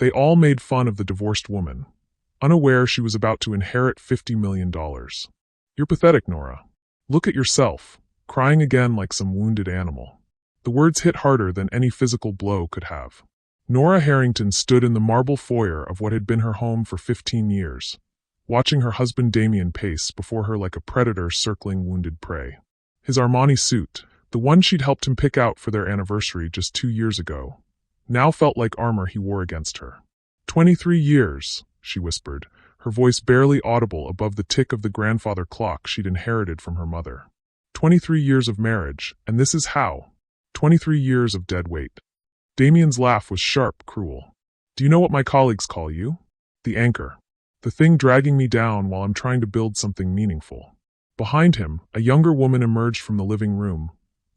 They all made fun of the divorced woman, unaware she was about to inherit $50 million. You're pathetic, Nora. Look at yourself, crying again like some wounded animal. The words hit harder than any physical blow could have. Nora Harrington stood in the marble foyer of what had been her home for 15 years, watching her husband Damen pace before her like a predator circling wounded prey. His Armani suit, the one she'd helped him pick out for their anniversary just 2 years ago, now felt like armor he wore against her. 23 years, she whispered, her voice barely audible above the tick of the grandfather clock she'd inherited from her mother. 23 years of marriage, and this is how. 23 years of dead weight. Damien's laugh was sharp, cruel. Do you know what my colleagues call you? The anchor. The thing dragging me down while I'm trying to build something meaningful. Behind him, a younger woman emerged from the living room,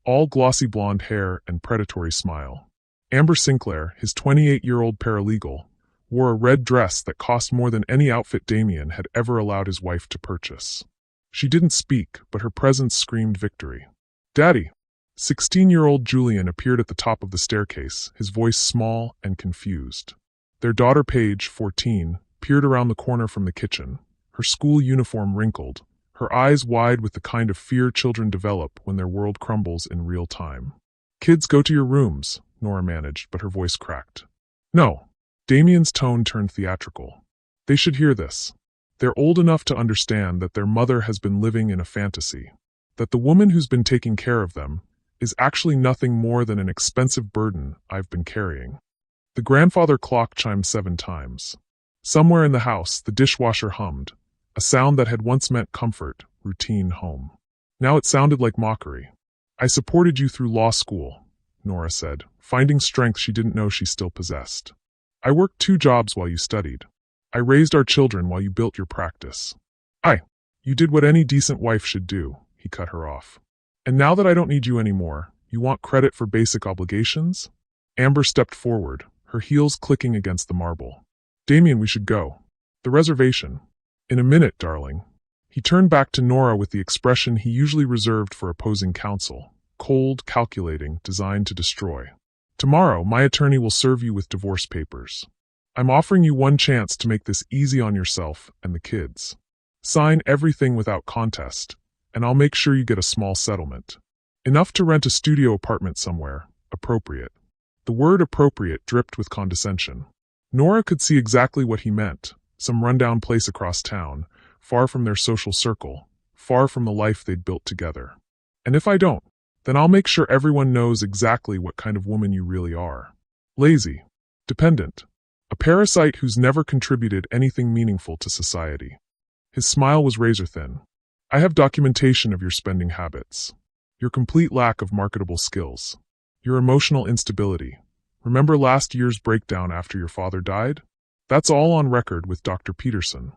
all glossy blonde hair and predatory smile. Amber Sinclair, his 28-year-old paralegal, wore a red dress that cost more than any outfit Damen had ever allowed his wife to purchase. She didn't speak, but her presence screamed victory. Daddy! 16-year-old Julian appeared at the top of the staircase, his voice small and confused. Their daughter Paige, 14, peered around the corner from the kitchen, her school uniform wrinkled, her eyes wide with the kind of fear children develop when their world crumbles in real time. Kids, go to your rooms, Nora managed, but her voice cracked. No. Damien's tone turned theatrical. They should hear this. They're old enough to understand that their mother has been living in a fantasy, that the woman who's been taking care of them is actually nothing more than an expensive burden I've been carrying. The grandfather clock chimed 7 times. Somewhere in the house, the dishwasher hummed, a sound that had once meant comfort, routine, home. Now it sounded like mockery. I supported you through law school, Nora said, finding strength she didn't know she still possessed. I worked 2 jobs while you studied. I raised our children while you built your practice. You did what any decent wife should do, he cut her off. And now that I don't need you anymore, you want credit for basic obligations? Amber stepped forward, her heels clicking against the marble. Damen, we should go. The reservation. In a minute, darling. He turned back to Nora with the expression he usually reserved for opposing counsel, cold, calculating, designed to destroy. Tomorrow, my attorney will serve you with divorce papers. I'm offering you one chance to make this easy on yourself and the kids. Sign everything without contest, and I'll make sure you get a small settlement. Enough to rent a studio apartment somewhere, appropriate. The word appropriate dripped with condescension. Nora could see exactly what he meant, some rundown place across town, far from their social circle, far from the life they'd built together. And if I don't, then I'll make sure everyone knows exactly what kind of woman you really are. Lazy. Dependent. A parasite who's never contributed anything meaningful to society. His smile was razor-thin. I have documentation of your spending habits. Your complete lack of marketable skills. Your emotional instability. Remember last year's breakdown after your father died? That's all on record with Dr. Peterson.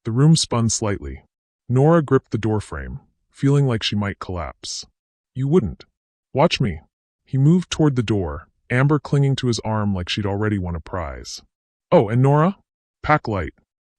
The room spun slightly. Nora gripped the doorframe, feeling like she might collapse. You wouldn't. Watch me. He moved toward the door, Amber clinging to his arm like she'd already won a prize. Oh, and Nora? Pack light.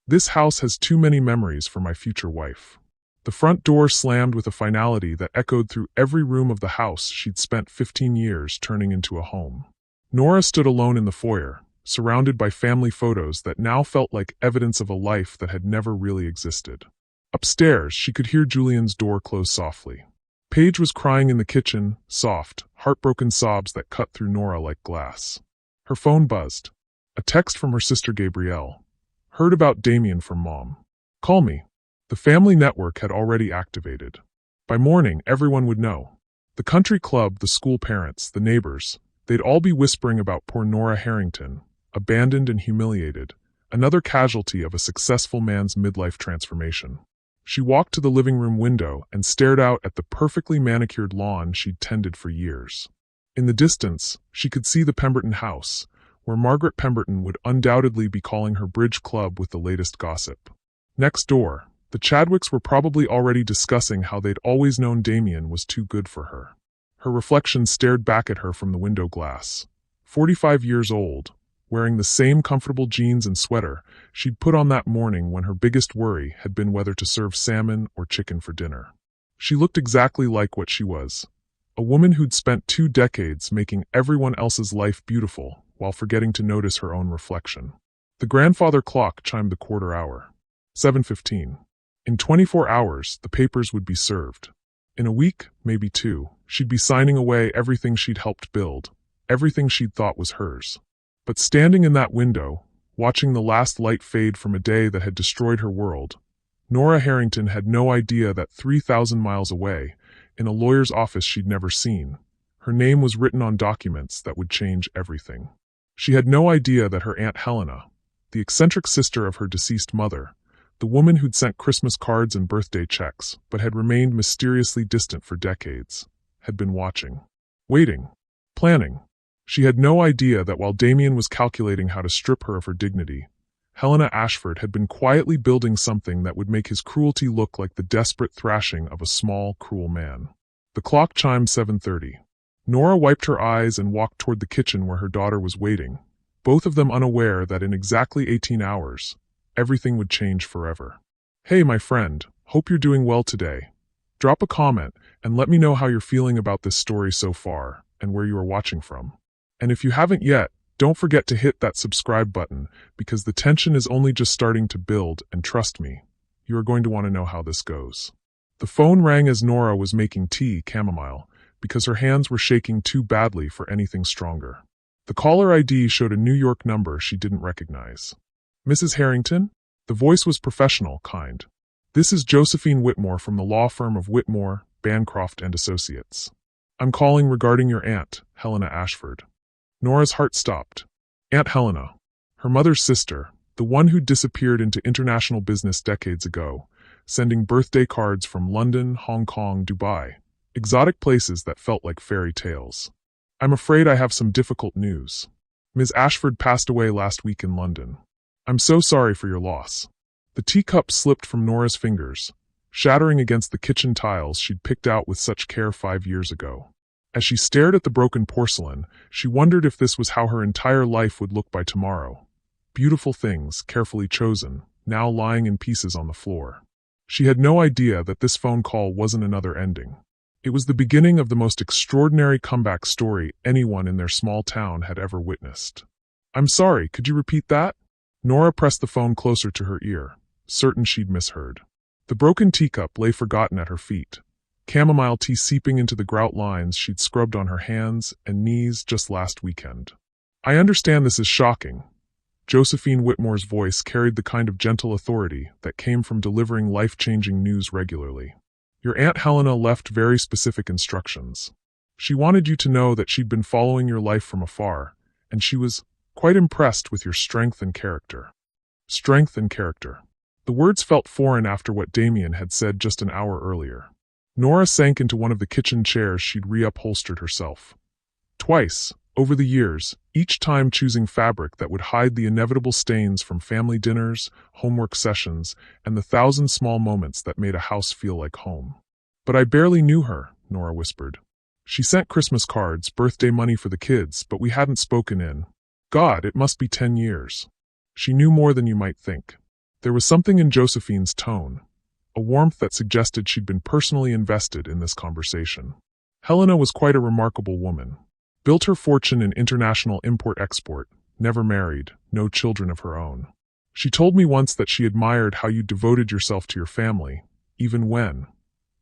This house has too many memories for my future wife. The front door slammed with a finality that echoed through every room of the house she'd spent 15 years turning into a home. Nora stood alone in the foyer, surrounded by family photos that now felt like evidence of a life that had never really existed. Upstairs, she could hear Julian's door close softly. Paige was crying in the kitchen, soft, heartbroken sobs that cut through Nora like glass. Her phone buzzed. A text from her sister Gabrielle. Heard about Damen from Mom. Call me. The family network had already activated. By morning, everyone would know. The country club, the school parents, the neighbors, they'd all be whispering about poor Nora Harrington, abandoned and humiliated, another casualty of a successful man's midlife transformation. She walked to the living room window and stared out at the perfectly manicured lawn she'd tended for years. In the distance, she could see the Pemberton house, where Margaret Pemberton would undoubtedly be calling her bridge club with the latest gossip. Next door, the Chadwicks were probably already discussing how they'd always known Damen was too good for her. Her reflection stared back at her from the window glass. 45 years old, wearing the same comfortable jeans and sweater she'd put on that morning when her biggest worry had been whether to serve salmon or chicken for dinner. She looked exactly like what she was, a woman who'd spent 2 decades making everyone else's life beautiful while forgetting to notice her own reflection. The grandfather clock chimed the quarter hour. 7:15. In 24 hours, the papers would be served. In a week, maybe 2, she'd be signing away everything she'd helped build, everything she'd thought was hers. But standing in that window, watching the last light fade from a day that had destroyed her world, Nora Harrington had no idea that 3,000 miles away, in a lawyer's office she'd never seen, her name was written on documents that would change everything. She had no idea that her Aunt Helena, the eccentric sister of her deceased mother, the woman who'd sent Christmas cards and birthday checks but had remained mysteriously distant for decades, had been watching, waiting, planning. She had no idea that while Damien was calculating how to strip her of her dignity, Helena Ashford had been quietly building something that would make his cruelty look like the desperate thrashing of a small, cruel man. The clock chimed 7:30. Nora wiped her eyes and walked toward the kitchen where her daughter was waiting, both of them unaware that in exactly 18 hours, everything would change forever. Hey, my friend, hope you're doing well today. Drop a comment and let me know how you're feeling about this story so far and where you are watching from. And if you haven't yet, don't forget to hit that subscribe button because the tension is only just starting to build, and trust me, you are going to want to know how this goes. The phone rang as Nora was making tea, chamomile, because her hands were shaking too badly for anything stronger. The caller ID showed a New York number she didn't recognize. Mrs. Harrington? The voice was professional, kind. This is Josephine Whitmore from the law firm of Whitmore, Bancroft and Associates. I'm calling regarding your aunt, Helena Ashford. Nora's heart stopped. Aunt Helena, her mother's sister, the one who disappeared into international business decades ago, sending birthday cards from London, Hong Kong, Dubai, exotic places that felt like fairy tales. I'm afraid I have some difficult news. Ms. Ashford passed away last week in London. I'm so sorry for your loss. The teacup slipped from Nora's fingers, shattering against the kitchen tiles she'd picked out with such care 5 years ago. As she stared at the broken porcelain, she wondered if this was how her entire life would look by tomorrow. Beautiful things, carefully chosen, now lying in pieces on the floor. She had no idea that this phone call wasn't another ending. It was the beginning of the most extraordinary comeback story anyone in their small town had ever witnessed. I'm sorry, could you repeat that? Nora pressed the phone closer to her ear, certain she'd misheard. The broken teacup lay forgotten at her feet, chamomile tea seeping into the grout lines she'd scrubbed on her hands and knees just last weekend. I understand this is shocking. Josephine Whitmore's voice carried the kind of gentle authority that came from delivering life-changing news regularly. Your Aunt Helena left very specific instructions. She wanted you to know that she'd been following your life from afar, and she was quite impressed with your strength and character. Strength and character. The words felt foreign after what Damien had said just an hour earlier. Nora sank into one of the kitchen chairs she'd reupholstered herself. Twice, over the years, each time choosing fabric that would hide the inevitable stains from family dinners, homework sessions, and the 1,000 small moments that made a house feel like home. But I barely knew her, Nora whispered. She sent Christmas cards, birthday money for the kids, but we hadn't spoken in, God, it must be 10 years. She knew more than you might think. There was something in Josephine's tone, a warmth that suggested she'd been personally invested in this conversation. Helena was quite a remarkable woman. Built her fortune in international import-export, never married, no children of her own. She told me once that she admired how you devoted yourself to your family, even when,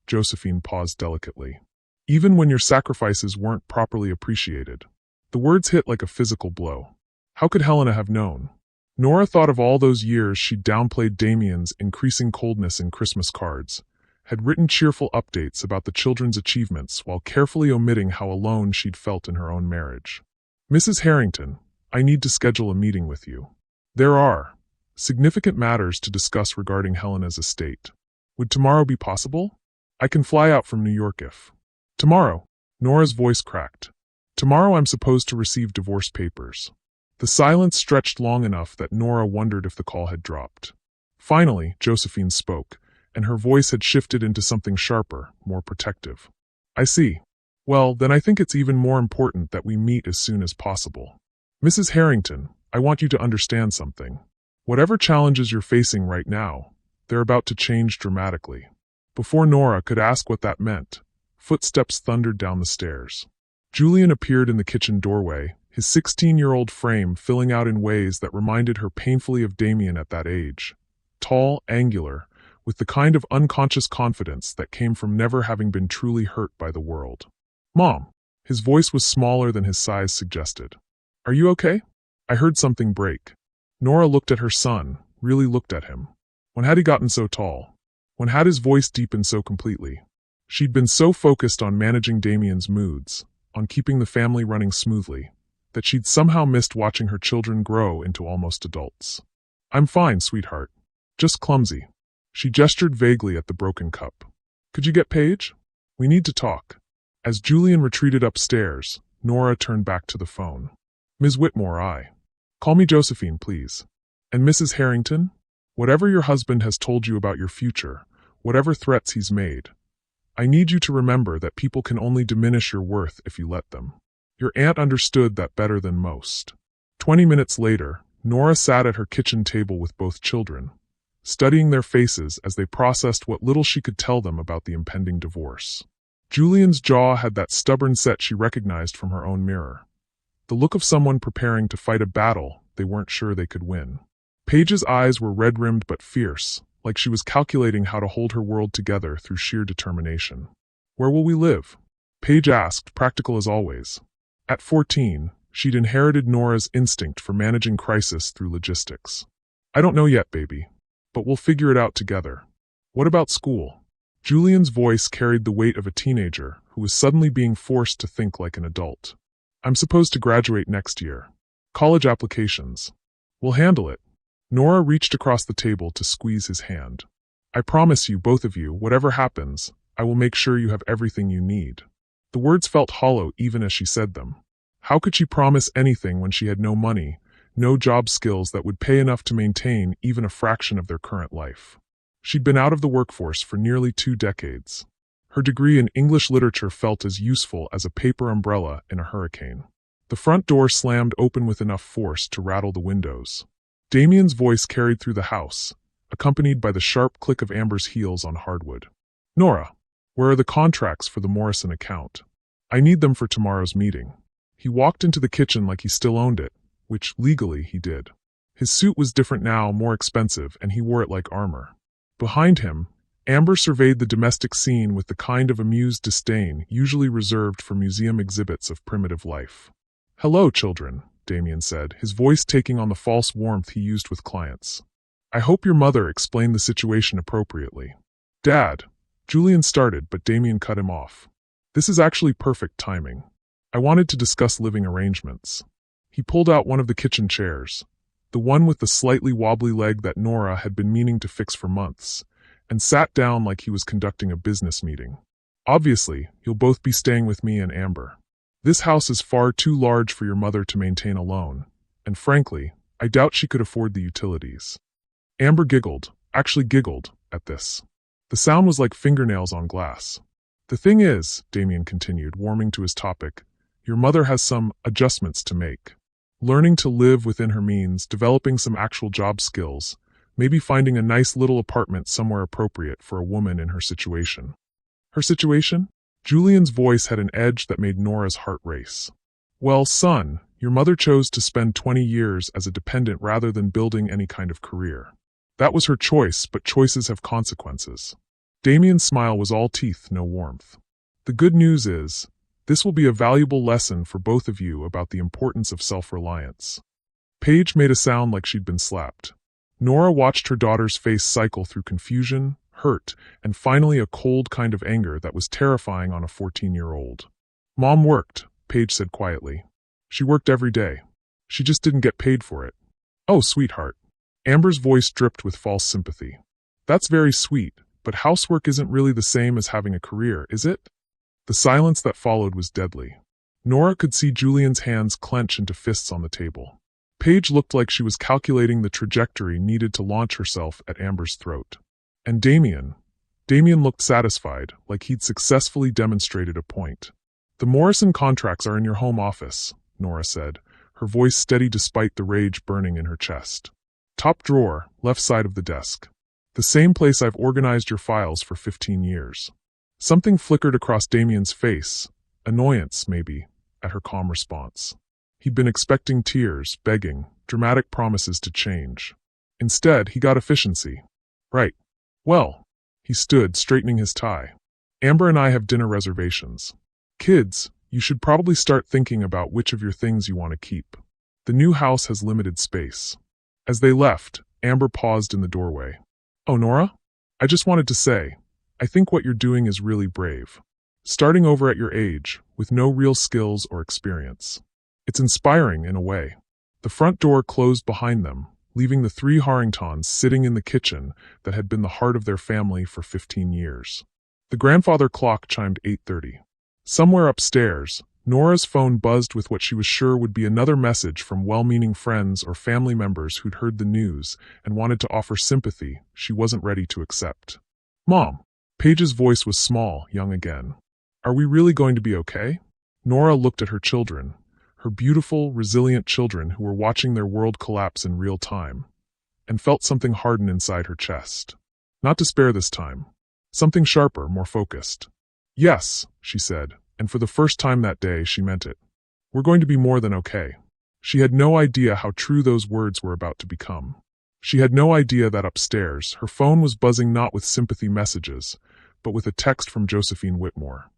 Josephine paused delicately, even when your sacrifices weren't properly appreciated. The words hit like a physical blow. How could Helena have known? Nora thought of all those years she'd downplayed Damien's increasing coldness in Christmas cards, had written cheerful updates about the children's achievements while carefully omitting how alone she'd felt in her own marriage. Mrs. Harrington, I need to schedule a meeting with you. There are significant matters to discuss regarding Helena's estate. Would tomorrow be possible? I can fly out from New York if. Tomorrow, Nora's voice cracked. Tomorrow I'm supposed to receive divorce papers. The silence stretched long enough that Nora wondered if the call had dropped. Finally, Josephine spoke, and her voice had shifted into something sharper, more protective. I see. Well, then I think it's even more important that we meet as soon as possible. Mrs. Harrington, I want you to understand something. Whatever challenges you're facing right now, they're about to change dramatically. Before Nora could ask what that meant, footsteps thundered down the stairs. Julian appeared in the kitchen doorway, his 16-year-old frame filling out in ways that reminded her painfully of Damen at that age. Tall, angular, with the kind of unconscious confidence that came from never having been truly hurt by the world. "Mom." His voice was smaller than his size suggested. "Are you okay?" I heard something break. Nora looked at her son, really looked at him. When had he gotten so tall? When had his voice deepened so completely? She'd been so focused on managing Damien's moods, on keeping the family running smoothly, that she'd somehow missed watching her children grow into almost adults. "I'm fine, sweetheart. Just clumsy." She gestured vaguely at the broken cup. "Could you get Paige? We need to talk." As Julian retreated upstairs, Nora turned back to the phone. "Ms. Whitmore, Call me Josephine, please. And Mrs. Harrington? Whatever your husband has told you about your future, whatever threats he's made, I need you to remember that people can only diminish your worth if you let them. Your aunt understood that better than most." 20 minutes later, Nora sat at her kitchen table with both children, studying their faces as they processed what little she could tell them about the impending divorce. Julian's jaw had that stubborn set she recognized from her own mirror. The look of someone preparing to fight a battle they weren't sure they could win. Paige's eyes were red-rimmed but fierce, like she was calculating how to hold her world together through sheer determination. "Where will we live?" Paige asked, practical as always. At 14, she'd inherited Nora's instinct for managing crisis through logistics. "I don't know yet, baby. But we'll figure it out together." "What about school?" Julian's voice carried the weight of a teenager who was suddenly being forced to think like an adult. "I'm supposed to graduate next year. College applications. We'll handle it." Nora reached across the table to squeeze his hand. "I promise you, both of you, whatever happens, I will make sure you have everything you need." The words felt hollow even as she said them. How could she promise anything when she had no money, no job skills that would pay enough to maintain even a fraction of their current life? She'd been out of the workforce for nearly 2 decades. Her degree in English literature felt as useful as a paper umbrella in a hurricane. The front door slammed open with enough force to rattle the windows. Damien's voice carried through the house, accompanied by the sharp click of Amber's heels on hardwood. "Nora, where are the contracts for the Morrison account? I need them for tomorrow's meeting." He walked into the kitchen like he still owned it, which, legally, he did. His suit was different now, more expensive, and he wore it like armor. Behind him, Amber surveyed the domestic scene with the kind of amused disdain usually reserved for museum exhibits of primitive life. "Hello, children," Damien said, his voice taking on the false warmth he used with clients. "I hope your mother explained the situation appropriately." "Dad," Julian started, but Damien cut him off. "This is actually perfect timing. I wanted to discuss living arrangements." He pulled out one of the kitchen chairs, the one with the slightly wobbly leg that Nora had been meaning to fix for months, and sat down like he was conducting a business meeting. "Obviously, you'll both be staying with me and Amber. This house is far too large for your mother to maintain alone, and frankly, I doubt she could afford the utilities." Amber giggled, at this. The sound was like fingernails on glass. "The thing is," Damien continued, warming to his topic, "your mother has some adjustments to make. Learning to live within her means, developing some actual job skills, maybe finding a nice little apartment somewhere appropriate for a woman in her situation." "Her situation?" Julian's voice had an edge that made Nora's heart race. "Well, son, your mother chose to spend 20 years as a dependent rather than building any kind of career. That was her choice, but choices have consequences." Damien's smile was all teeth, no warmth. "The good news is, this will be a valuable lesson for both of you about the importance of self-reliance." Paige made a sound like she'd been slapped. Nora watched her daughter's face cycle through confusion, hurt, and finally a cold kind of anger that was terrifying on a 14-year-old. "Mom worked," Paige said quietly. "She worked every day. She just didn't get paid for it." "Oh, sweetheart." Amber's voice dripped with false sympathy. "That's very sweet, but housework isn't really the same as having a career, is it?" The silence that followed was deadly. Nora could see Julian's hands clench into fists on the table. Paige looked like she was calculating the trajectory needed to launch herself at Amber's throat. And Damien looked satisfied, like he'd successfully demonstrated a point. "The Morrison contracts are in your home office," Nora said, her voice steady despite the rage burning in her chest. "Top drawer, left side of the desk. The same place I've organized your files for 15 years. Something flickered across Damien's face, annoyance, maybe, at her calm response. He'd been expecting tears, begging, dramatic promises to change. Instead, he got efficiency. Right. Well, he stood, straightening his tie. Amber and I have dinner reservations. Kids, you should probably start thinking about which of your things you want to keep. The new house has limited space. As they left, Amber paused in the doorway. Oh, Nora? I just wanted to say, I think what you're doing is really brave. Starting over at your age, with no real skills or experience. It's inspiring in a way. The front door closed behind them, leaving the three Harringtons sitting in the kitchen that had been the heart of their family for 15 years. The grandfather clock chimed 8:30. Somewhere upstairs, Nora's phone buzzed with what she was sure would be another message from well-meaning friends or family members who'd heard the news and wanted to offer sympathy she wasn't ready to accept. Mom. Paige's voice was small, young again. Are we really going to be okay? Nora looked at her children, her beautiful, resilient children who were watching their world collapse in real time, and felt something harden inside her chest. Not despair this time. Something sharper, more focused. Yes, she said, and for the first time that day she meant it. We're going to be more than okay. She had no idea how true those words were about to become. She had no idea that upstairs, her phone was buzzing not with sympathy messages, but with a text from Josephine Whitmore.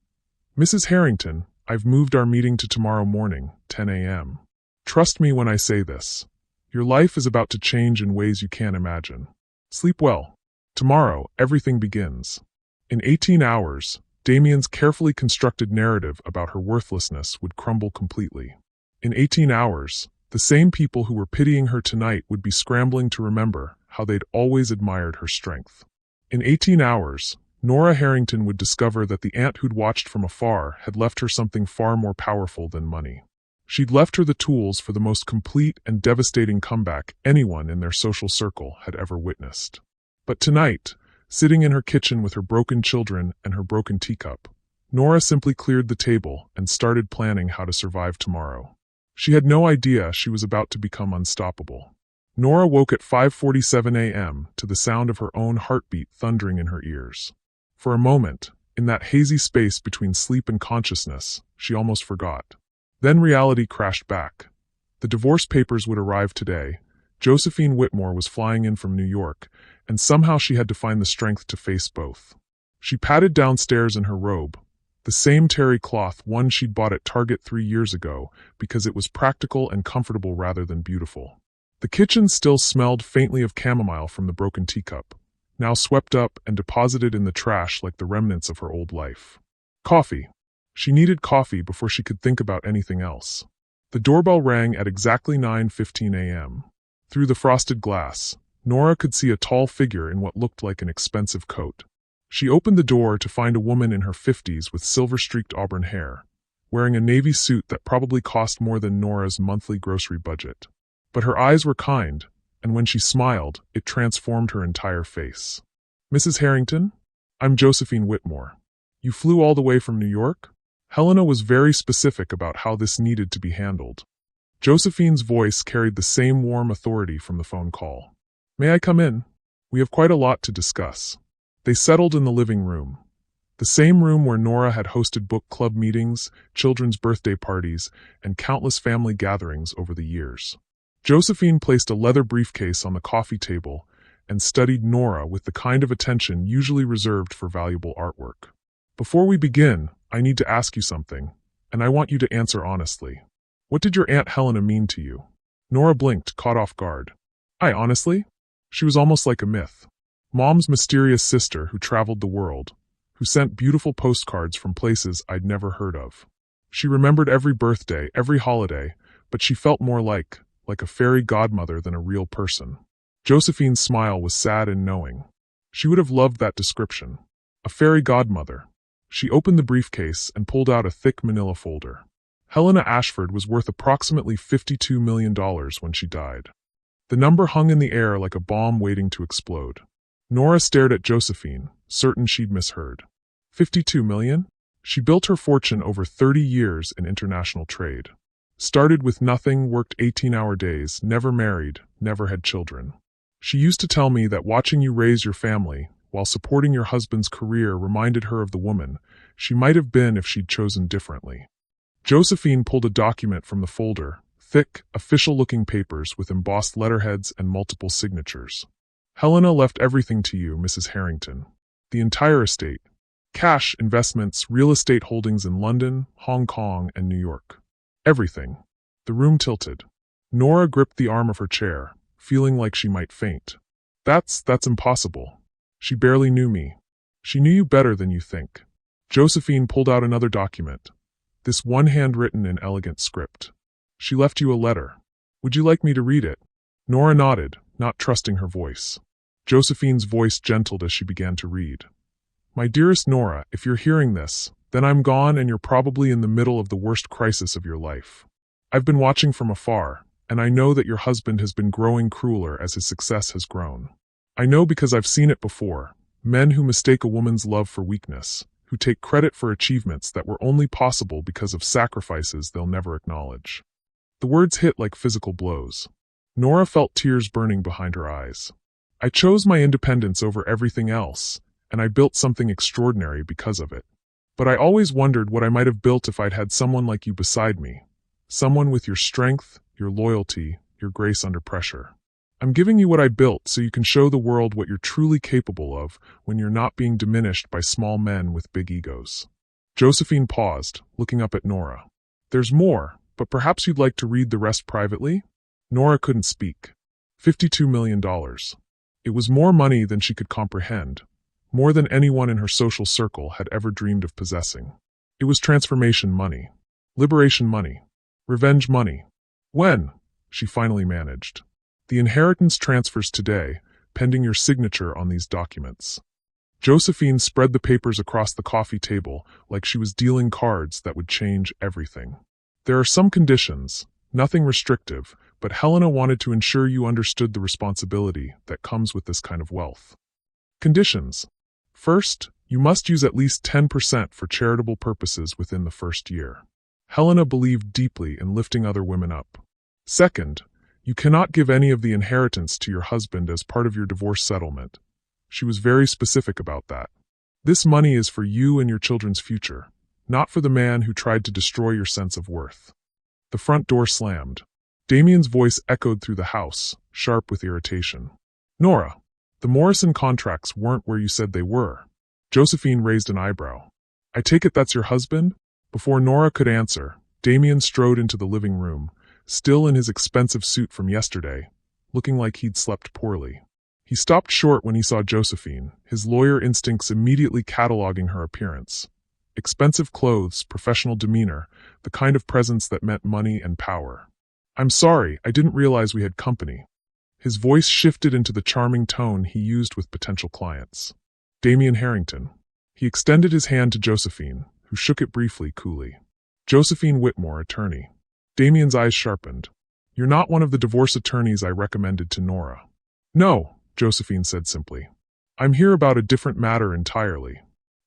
Mrs. Harrington, I've moved our meeting to tomorrow morning, 10 a.m. Trust me when I say this. Your life is about to change in ways you can't imagine. Sleep well. Tomorrow, everything begins. In 18 hours, Damien's carefully constructed narrative about her worthlessness would crumble completely. In 18 hours, the same people who were pitying her tonight would be scrambling to remember how they'd always admired her strength. In 18 hours, Nora Harrington would discover that the aunt who'd watched from afar had left her something far more powerful than money. She'd left her the tools for the most complete and devastating comeback anyone in their social circle had ever witnessed. But tonight, sitting in her kitchen with her broken children and her broken teacup, Nora simply cleared the table and started planning how to survive tomorrow. She had no idea she was about to become unstoppable. Nora woke at 5:47 a.m. to the sound of her own heartbeat thundering in her ears. For a moment, in that hazy space between sleep and consciousness, she almost forgot. Then reality crashed back. The divorce papers would arrive today. Josephine Whitmore was flying in from New York, and somehow she had to find the strength to face both. She padded downstairs in her robe, the same terry cloth one she'd bought at Target 3 years ago because it was practical and comfortable rather than beautiful. The kitchen still smelled faintly of chamomile from the broken teacup, now swept up and deposited in the trash like the remnants of her old life. Coffee. She needed coffee before she could think about anything else. The doorbell rang at exactly 9:15 a.m. Through the frosted glass, Nora could see a tall figure in what looked like an expensive coat. She opened the door to find a woman in her 50s with silver-streaked auburn hair, wearing a navy suit that probably cost more than Nora's monthly grocery budget. But her eyes were kind, and when she smiled, it transformed her entire face. Mrs. Harrington? I'm Josephine Whitmore. You flew all the way from New York? Helena was very specific about how this needed to be handled. Josephine's voice carried the same warm authority from the phone call. May I come in? We have quite a lot to discuss. They settled in the living room, the same room where Nora had hosted book club meetings, children's birthday parties, and countless family gatherings over the years. Josephine placed a leather briefcase on the coffee table and studied Nora with the kind of attention usually reserved for valuable artwork. Before we begin, I need to ask you something, and I want you to answer honestly. What did your Aunt Helena mean to you? Nora blinked, caught off guard. Honestly? She was almost like a myth. Mom's mysterious sister who traveled the world, who sent beautiful postcards from places I'd never heard of. She remembered every birthday, every holiday, but she felt more like a fairy godmother than a real person. Josephine's smile was sad and knowing. She would have loved that description. A fairy godmother. She opened the briefcase and pulled out a thick manila folder. Helena Ashford was worth approximately $52 million when she died. The number hung in the air like a bomb waiting to explode. Nora stared at Josephine, certain she'd misheard. 52 million? She built her fortune over 30 years in international trade. Started with nothing, worked 18-hour days, never married, never had children. She used to tell me that watching you raise your family, while supporting your husband's career, reminded her of the woman she might have been if she'd chosen differently. Josephine pulled a document from the folder, thick, official-looking papers with embossed letterheads and multiple signatures. Helena left everything to you, Mrs. Harrington. The entire estate. Cash, investments, real estate holdings in London, Hong Kong, and New York. Everything. The room tilted. Nora gripped the arm of her chair, feeling like she might faint. That's impossible. She barely knew me. She knew you better than you think. Josephine pulled out another document. This one handwritten in elegant script. She left you a letter. Would you like me to read it? Nora nodded, not trusting her voice. Josephine's voice gentled as she began to read. My dearest Nora, if you're hearing this, then I'm gone and you're probably in the middle of the worst crisis of your life. I've been watching from afar, and I know that your husband has been growing crueler as his success has grown. I know because I've seen it before, men who mistake a woman's love for weakness, who take credit for achievements that were only possible because of sacrifices they'll never acknowledge. The words hit like physical blows. Nora felt tears burning behind her eyes. I chose my independence over everything else, and I built something extraordinary because of it. But I always wondered what I might have built if I'd had someone like you beside me. Someone with your strength, your loyalty, your grace under pressure. I'm giving you what I built so you can show the world what you're truly capable of when you're not being diminished by small men with big egos. Josephine paused, looking up at Nora. There's more, but perhaps you'd like to read the rest privately? Nora couldn't speak. $52 million. It was more money than she could comprehend, more than anyone in her social circle had ever dreamed of possessing. It was transformation money, liberation money, revenge money. When? She finally managed. The inheritance transfers today, pending your signature on these documents. Josephine spread the papers across the coffee table like she was dealing cards that would change everything. There are some conditions, nothing restrictive, but Helena wanted to ensure you understood the responsibility that comes with this kind of wealth. Conditions. First, you must use at least 10% for charitable purposes within the first year. Helena believed deeply in lifting other women up. Second, you cannot give any of the inheritance to your husband as part of your divorce settlement. She was very specific about that. This money is for you and your children's future, not for the man who tried to destroy your sense of worth. The front door slammed. Damien's voice echoed through the house, sharp with irritation. Nora, the Morrison contracts weren't where you said they were. Josephine raised an eyebrow. I take it that's your husband? Before Nora could answer, Damien strode into the living room, still in his expensive suit from yesterday, looking like he'd slept poorly. He stopped short when he saw Josephine, his lawyer instincts immediately cataloging her appearance. Expensive clothes, professional demeanor, the kind of presence that meant money and power. I'm sorry, I didn't realize we had company. His voice shifted into the charming tone he used with potential clients. Damien Harrington. He extended his hand to Josephine, who shook it briefly, coolly. Josephine Whitmore, attorney. Damien's eyes sharpened. You're not one of the divorce attorneys I recommended to Nora. No, Josephine said simply. I'm here about a different matter entirely.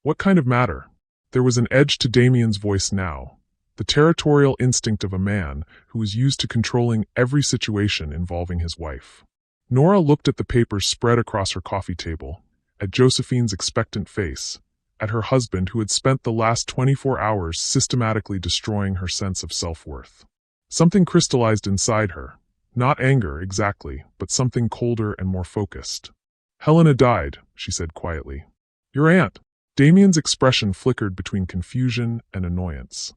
What kind of matter? There was an edge to Damien's voice now, the territorial instinct of a man who was used to controlling every situation involving his wife. Nora looked at the papers spread across her coffee table, at Josephine's expectant face, at her husband who had spent the last 24 hours systematically destroying her sense of self-worth. Something crystallized inside her, not anger exactly, but something colder and more focused. Helena died, she said quietly. Your aunt. Damien's expression flickered between confusion and annoyance.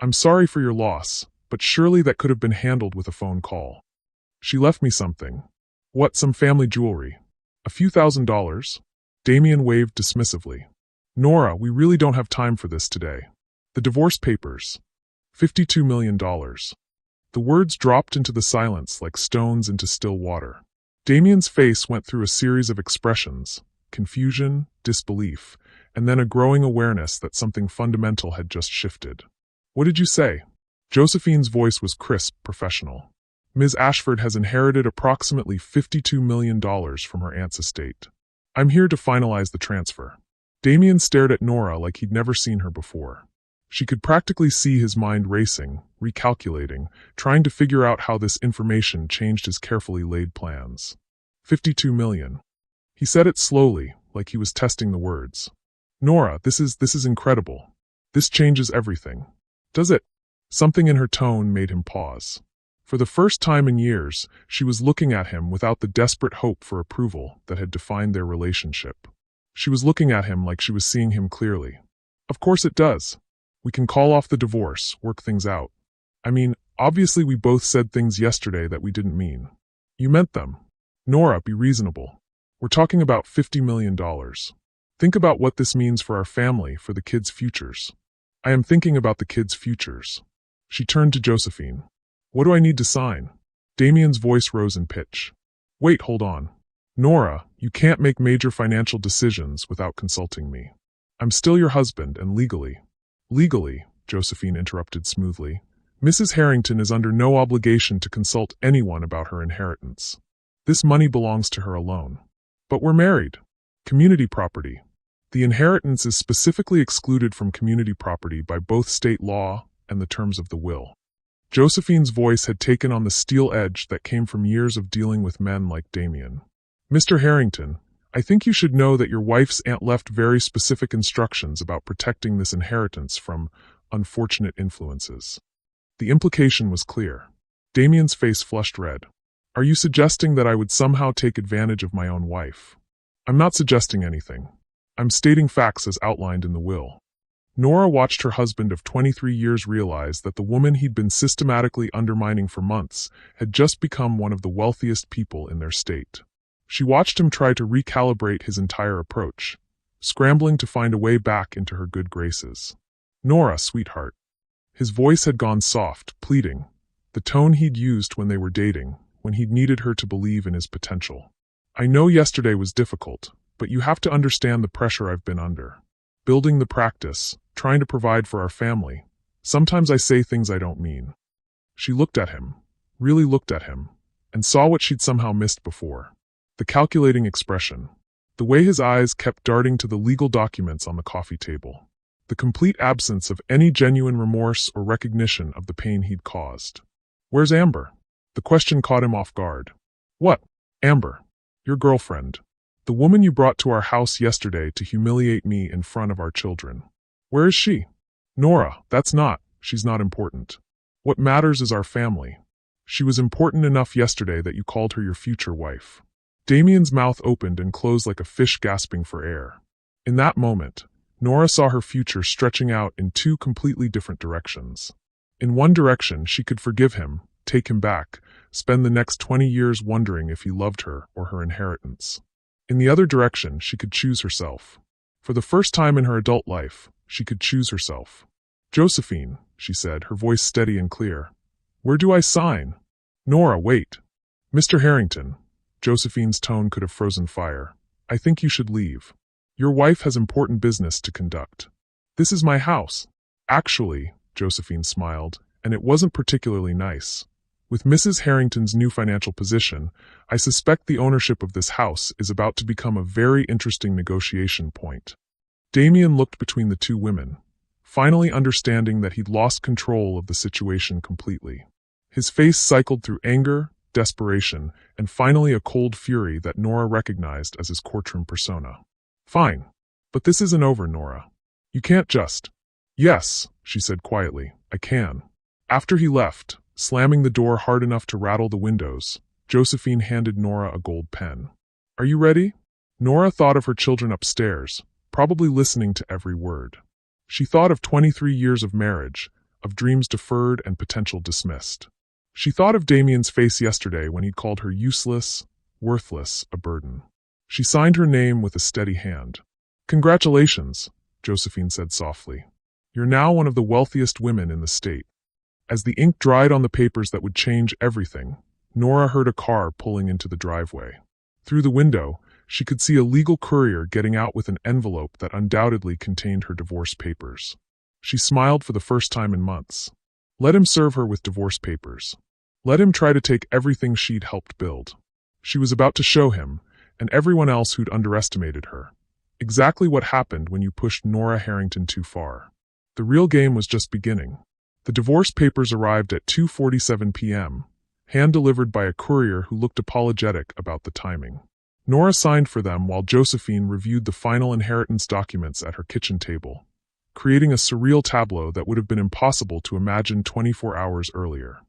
I'm sorry for your loss, but surely that could have been handled with a phone call. She left me something. What, some family jewelry? A few $1,000s? Damien waved dismissively. Nora, we really don't have time for this today. The divorce papers. $52 million. The words dropped into the silence like stones into still water. Damien's face went through a series of expressions, confusion, disbelief, and then a growing awareness that something fundamental had just shifted. What did you say? Josephine's voice was crisp, professional. Ms. Ashford has inherited approximately $52 million from her aunt's estate. I'm here to finalize the transfer. Damien stared at Nora like he'd never seen her before. She could practically see his mind racing, recalculating, trying to figure out how this information changed his carefully laid plans. 52 million. He said it slowly, like he was testing the words. Nora, this is incredible. This changes everything. Does it? Something in her tone made him pause. For the first time in years, she was looking at him without the desperate hope for approval that had defined their relationship. She was looking at him like she was seeing him clearly. Of course it does. We can call off the divorce, work things out. I mean, obviously we both said things yesterday that we didn't mean. You meant them. Nora, be reasonable. We're talking about $50 million. Think about what this means for our family, for the kids' futures. I am thinking about the kids' futures. She turned to Josephine. What do I need to sign? Damien's voice rose in pitch. Wait, hold on. Nora, you can't make major financial decisions without consulting me. I'm still your husband, and legally. Legally, Josephine interrupted smoothly. Mrs. Harrington is under no obligation to consult anyone about her inheritance. This money belongs to her alone. But we're married. Community property. The inheritance is specifically excluded from community property by both state law and the terms of the will. Josephine's voice had taken on the steel edge that came from years of dealing with men like Damen. Mr. Harrington, I think you should know that your wife's aunt left very specific instructions about protecting this inheritance from unfortunate influences. The implication was clear. Damien's face flushed red. Are you suggesting that I would somehow take advantage of my own wife? I'm not suggesting anything. I'm stating facts as outlined in the will. Nora watched her husband of 23 years realize that the woman he'd been systematically undermining for months had just become one of the wealthiest people in their state. She watched him try to recalibrate his entire approach, scrambling to find a way back into her good graces. Nora, sweetheart. His voice had gone soft, pleading, the tone he'd used when they were dating, when he'd needed her to believe in his potential. I know yesterday was difficult, but you have to understand the pressure I've been under. Building the practice, trying to provide for our family. Sometimes I say things I don't mean. She looked at him, really looked at him, and saw what she'd somehow missed before. The calculating expression. The way his eyes kept darting to the legal documents on the coffee table. The complete absence of any genuine remorse or recognition of the pain he'd caused. Where's Amber? The question caught him off guard. What? Amber. Your girlfriend. The woman you brought to our house yesterday to humiliate me in front of our children. Where is she? Nora, she's not important. What matters is our family. She was important enough yesterday that you called her your future wife. Damien's mouth opened and closed like a fish gasping for air. In that moment, Nora saw her future stretching out in two completely different directions. In one direction, she could forgive him, take him back, spend the next 20 years wondering if he loved her or her inheritance. In the other direction, she could choose herself. For the first time in her adult life, she could choose herself. Josephine, she said, her voice steady and clear. Where do I sign? Nora, wait. Mr. Harrington. Josephine's tone could have frozen fire. I think you should leave. Your wife has important business to conduct. This is my house. Actually, Josephine smiled, and it wasn't particularly nice. With Mrs. Harrington's new financial position, I suspect the ownership of this house is about to become a very interesting negotiation point. Damien looked between the two women, finally understanding that he'd lost control of the situation completely. His face cycled through anger, desperation, and finally a cold fury that Nora recognized as his courtroom persona. Fine. But this isn't over, Nora. You can't just... Yes, she said quietly, I can. After he left, slamming the door hard enough to rattle the windows, Josephine handed Nora a gold pen. Are you ready? Nora thought of her children upstairs, probably listening to every word. She thought of 23 years of marriage, of dreams deferred and potential dismissed. She thought of Damien's face yesterday when he called her useless, worthless, a burden. She signed her name with a steady hand. Congratulations, Josephine said softly. You're now one of the wealthiest women in the state. As the ink dried on the papers that would change everything, Nora heard a car pulling into the driveway. Through the window, she could see a legal courier getting out with an envelope that undoubtedly contained her divorce papers. She smiled for the first time in months. Let him serve her with divorce papers. Let him try to take everything she'd helped build. She was about to show him, and everyone else who'd underestimated her, exactly what happened when you pushed Nora Harrington too far. The real game was just beginning. The divorce papers arrived at 2:47 p.m., hand-delivered by a courier who looked apologetic about the timing. Nora signed for them while Josephine reviewed the final inheritance documents at her kitchen table, creating a surreal tableau that would have been impossible to imagine 24 hours earlier.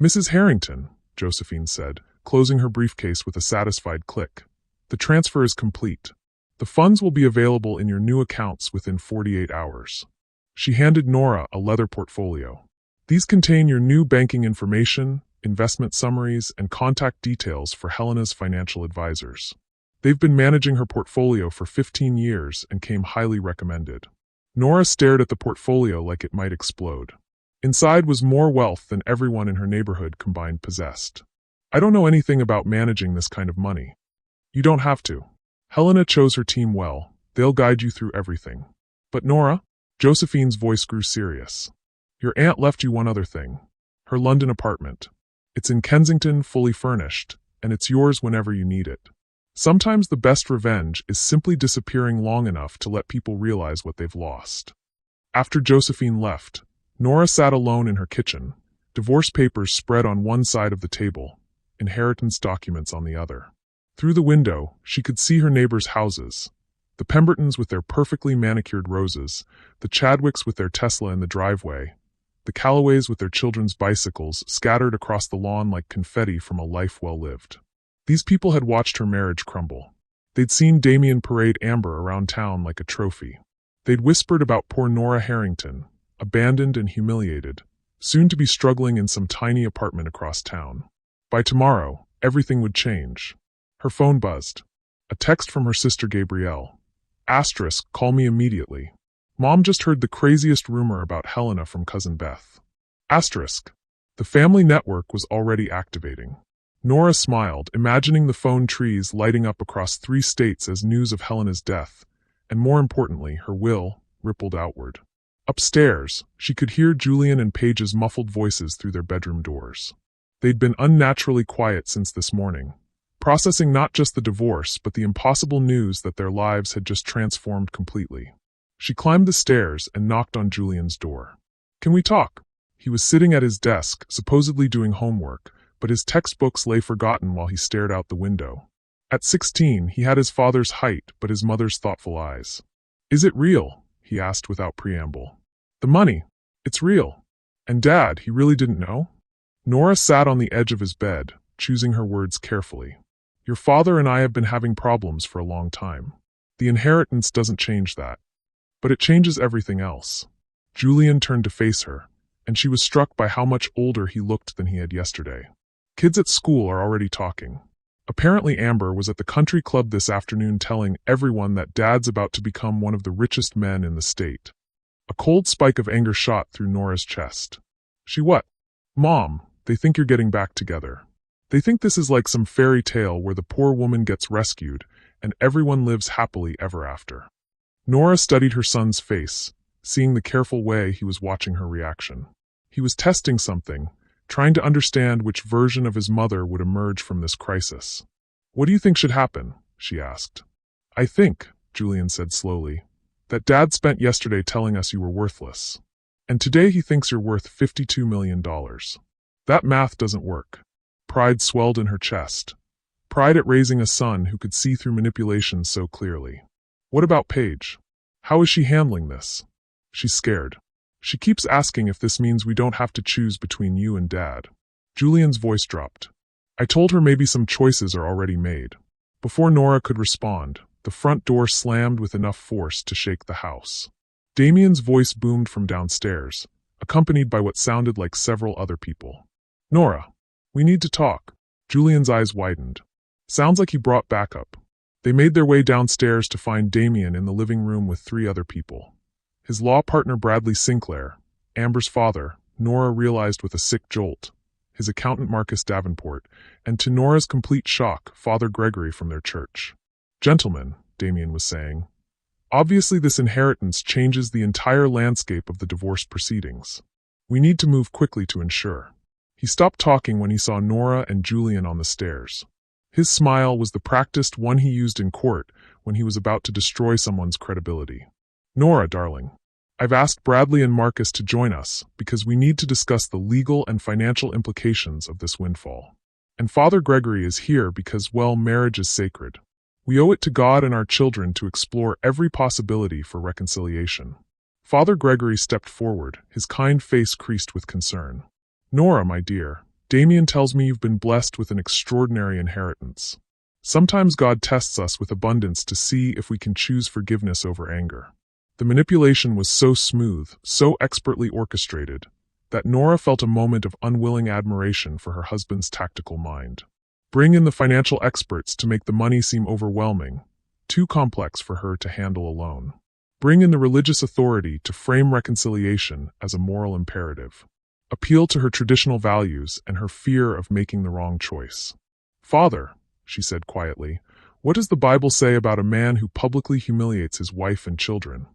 Mrs. Harrington, Josephine said, closing her briefcase with a satisfied click. The transfer is complete. The funds will be available in your new accounts within 48 hours. She handed Nora a leather portfolio. These contain your new banking information, investment summaries, and contact details for Helena's financial advisors. They've been managing her portfolio for 15 years and came highly recommended. Nora stared at the portfolio like it might explode. Inside was more wealth than everyone in her neighborhood combined possessed. I don't know anything about managing this kind of money. You don't have to. Helena chose her team well. They'll guide you through everything. But Nora? Josephine's voice grew serious. Your aunt left you one other thing. Her London apartment. It's in Kensington, fully furnished, and it's yours whenever you need it. Sometimes the best revenge is simply disappearing long enough to let people realize what they've lost. After Josephine left, Nora sat alone in her kitchen, divorce papers spread on one side of the table, inheritance documents on the other. Through the window, she could see her neighbors' houses, the Pembertons with their perfectly manicured roses, the Chadwicks with their Tesla in the driveway, the Callaways with their children's bicycles scattered across the lawn like confetti from a life well lived. These people had watched her marriage crumble. They'd seen Damen parade Amber around town like a trophy. They'd whispered about poor Nora Harrington, abandoned and humiliated, soon to be struggling in some tiny apartment across town. By tomorrow, everything would change. Her phone buzzed. A text from her sister Gabrielle. Asterisk, call me immediately. Mom just heard the craziest rumor about Helena from Cousin Beth. Asterisk. The family network was already activating. Nora smiled, imagining the phone trees lighting up across 3 states as news of Helena's death, and more importantly, her will, rippled outward. Upstairs, she could hear Julian and Paige's muffled voices through their bedroom doors. They'd been unnaturally quiet since this morning, processing not just the divorce but the impossible news that their lives had just transformed completely. She climbed the stairs and knocked on Julian's door. Can we talk? He was sitting at his desk, supposedly doing homework, but his textbooks lay forgotten while he stared out the window. At 16, he had his father's height but his mother's thoughtful eyes. Is it real? He asked without preamble. The money. It's real. And Dad, he really didn't know? Nora sat on the edge of his bed, choosing her words carefully. Your father and I have been having problems for a long time. The inheritance doesn't change that. But it changes everything else. Julian turned to face her, and she was struck by how much older he looked than he had yesterday. Kids at school are already talking. Apparently Amber was at the country club this afternoon telling everyone that Dad's about to become one of the richest men in the state. A cold spike of anger shot through Nora's chest. She what? Mom, they think you're getting back together. They think this is like some fairy tale where the poor woman gets rescued and everyone lives happily ever after. Nora studied her son's face, seeing the careful way he was watching her reaction. He was testing something, trying to understand which version of his mother would emerge from this crisis. What do you think should happen? She asked. I think, Julian said slowly, that Dad spent yesterday telling us you were worthless. And today he thinks you're worth $52 million. That math doesn't work. Pride swelled in her chest. Pride at raising a son who could see through manipulation so clearly. What about Paige? How is she handling this? She's scared. She keeps asking if this means we don't have to choose between you and Dad. Julian's voice dropped. I told her maybe some choices are already made. Before Nora could respond, the front door slammed with enough force to shake the house. Damien's voice boomed from downstairs, accompanied by what sounded like several other people. Nora, we need to talk. Julian's eyes widened. Sounds like he brought backup. They made their way downstairs to find Damen in the living room with 3 other people. His law partner Bradley Sinclair, Amber's father, Nora realized with a sick jolt, his accountant Marcus Davenport, and to Nora's complete shock, Father Gregory from their church. Gentlemen, Damen was saying, obviously this inheritance changes the entire landscape of the divorce proceedings. We need to move quickly to ensure. He stopped talking when he saw Nora and Julian on the stairs. His smile was the practiced one he used in court when he was about to destroy someone's credibility. Nora, darling, I've asked Bradley and Marcus to join us because we need to discuss the legal and financial implications of this windfall. And Father Gregory is here because, well, marriage is sacred. We owe it to God and our children to explore every possibility for reconciliation. Father Gregory stepped forward, his kind face creased with concern. Nora, my dear, Damien tells me you've been blessed with an extraordinary inheritance. Sometimes God tests us with abundance to see if we can choose forgiveness over anger. The manipulation was so smooth, so expertly orchestrated, that Nora felt a moment of unwilling admiration for her husband's tactical mind. Bring in the financial experts to make the money seem overwhelming, too complex for her to handle alone. Bring in the religious authority to frame reconciliation as a moral imperative. Appeal to her traditional values and her fear of making the wrong choice. "Father," she said quietly, "what does the Bible say about a man who publicly humiliates his wife and children?"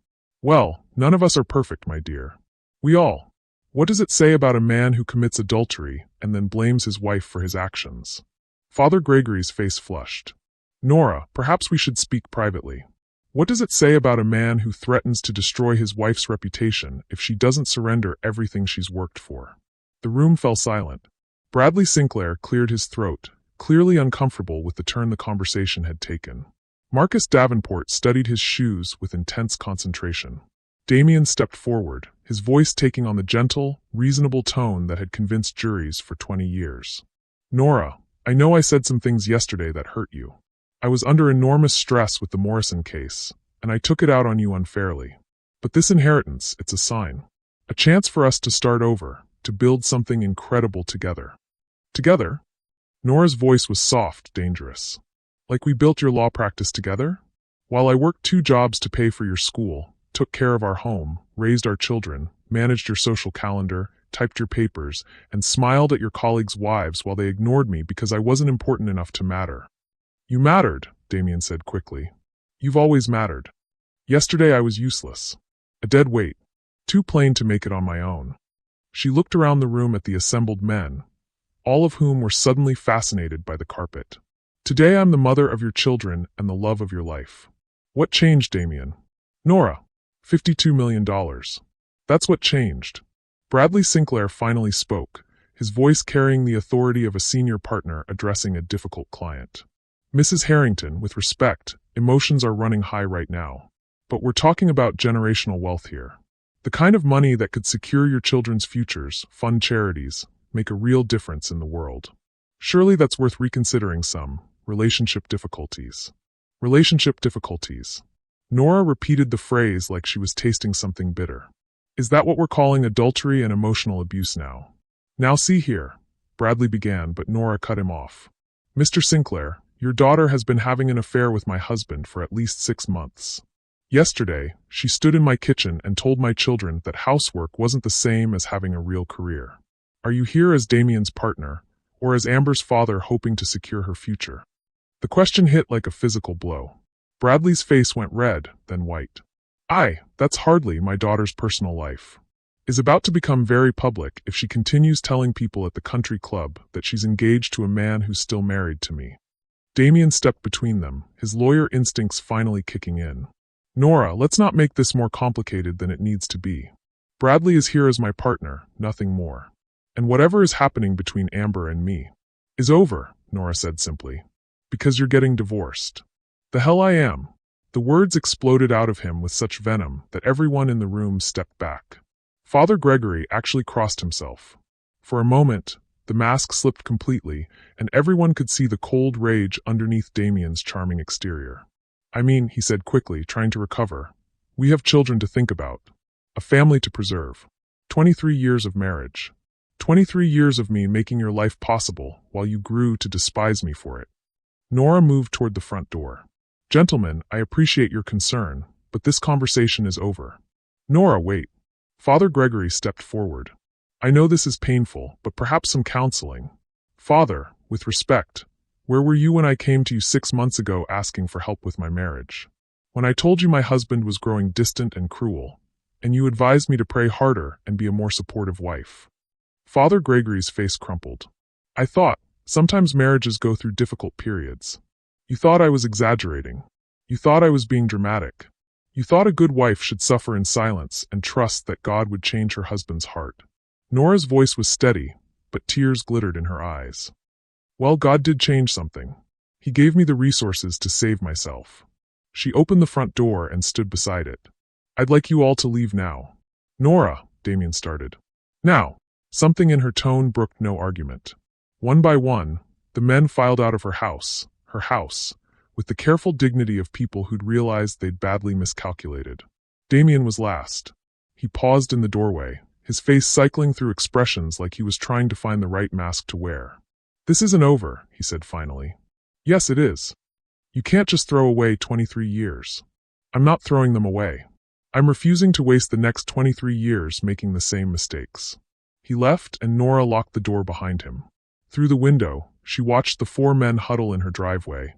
"Well, none of us are perfect, my dear. What does it say about a man who commits adultery and then blames his wife for his actions?" Father Gregory's face flushed. "Nora, perhaps we should speak privately. What does it say about a man who threatens to destroy his wife's reputation if she doesn't surrender everything she's worked for?" The room fell silent. Bradley Sinclair cleared his throat, clearly uncomfortable with the turn the conversation had taken. Marcus Davenport studied his shoes with intense concentration. Damien stepped forward, his voice taking on the gentle, reasonable tone that had convinced juries for 20 years. "Nora, I know I said some things yesterday that hurt you. I was under enormous stress with the Morrison case, and I took it out on you unfairly. But this inheritance, it's a sign. A chance for us to start over, to build something incredible together." "Together?" Nora's voice was soft, dangerous. "Like we built your law practice together? While I worked 2 jobs to pay for your school, took care of our home, raised our children, managed your social calendar, typed your papers, and smiled at your colleagues' wives while they ignored me because I wasn't important enough to matter." "You mattered," Damien said quickly. "You've always mattered. Yesterday I was useless. A dead weight. Too plain to make it on my own." She looked around the room at the assembled men, all of whom were suddenly fascinated by the carpet. "Today I'm the mother of your children and the love of your life." "What changed, Damien?" "Nora, $52 million. That's what changed." Bradley Sinclair finally spoke, his voice carrying the authority of a senior partner addressing a difficult client. "Mrs. Harrington, with respect, emotions are running high right now. But we're talking about generational wealth here. The kind of money that could secure your children's futures, fund charities, make a real difference in the world. Surely that's worth reconsidering some. Relationship difficulties." "Relationship difficulties." Nora repeated the phrase like she was tasting something bitter. "Is that what we're calling adultery and emotional abuse now?" "Now see here," Bradley began, but Nora cut him off. "Mr. Sinclair, your daughter has been having an affair with my husband for at least 6 months. Yesterday, she stood in my kitchen and told my children that housework wasn't the same as having a real career. Are you here as Damien's partner, or as Amber's father hoping to secure her future?" The question hit like a physical blow. Bradley's face went red, then white. That's hardly my daughter's personal life. Is about to become very public if she continues telling people at the country club that she's engaged to a man who's still married to me." Damien stepped between them, his lawyer instincts finally kicking in. "Nora, let's not make this more complicated than it needs to be. Bradley is here as my partner, nothing more. And whatever is happening between Amber and me is over," Nora said simply. "Because you're getting divorced." "The hell I am." The words exploded out of him with such venom that everyone in the room stepped back. Father Gregory actually crossed himself. For a moment, the mask slipped completely, and everyone could see the cold rage underneath Damien's charming exterior. "I mean," he said quickly, trying to recover, "we have children to think about. A family to preserve. 23 years of marriage. 23 years of me making your life possible while you grew to despise me for it." Nora moved toward the front door. "Gentlemen, I appreciate your concern, but this conversation is over." "Nora, wait." Father Gregory stepped forward. "I know this is painful, but perhaps some counseling. Father, with respect, where were you when I came to you 6 months ago asking for help with my marriage? When I told you my husband was growing distant and cruel, and you advised me to pray harder and be a more supportive wife?" Father Gregory's face crumpled. "I thought, sometimes marriages go through difficult periods. You thought I was exaggerating. You thought I was being dramatic. You thought a good wife should suffer in silence and trust that God would change her husband's heart." Nora's voice was steady, but tears glittered in her eyes. "Well, God did change something. He gave me the resources to save myself." She opened the front door and stood beside it. "I'd like you all to leave now." "Nora," Damien started. "Now." Something in her tone brooked no argument. One by one, the men filed out of her house, with the careful dignity of people who'd realized they'd badly miscalculated. Damen was last. He paused in the doorway, his face cycling through expressions like he was trying to find the right mask to wear. "This isn't over," he said finally. "Yes, it is. You can't just throw away 23 years. I'm not throwing them away. I'm refusing to waste the next 23 years making the same mistakes." He left, and Nora locked the door behind him. Through the window, she watched the four men huddle in her driveway,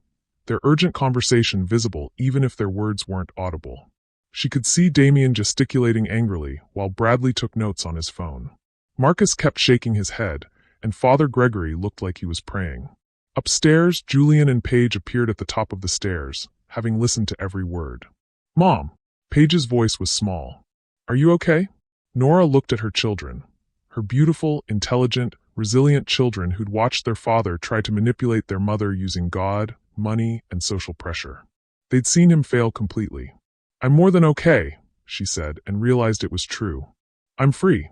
their urgent conversation visible even if their words weren't audible. She could see Damen gesticulating angrily while Bradley took notes on his phone. Marcus kept shaking his head, and Father Gregory looked like he was praying. Upstairs, Julian and Paige appeared at the top of the stairs, having listened to every word. "Mom." Paige's voice was small. "Are you okay?" Nora looked at her children. Her beautiful, intelligent, resilient children who'd watched their father try to manipulate their mother using God, money, and social pressure. They'd seen him fail completely. "I'm more than okay," she said, and realized it was true. "I'm free."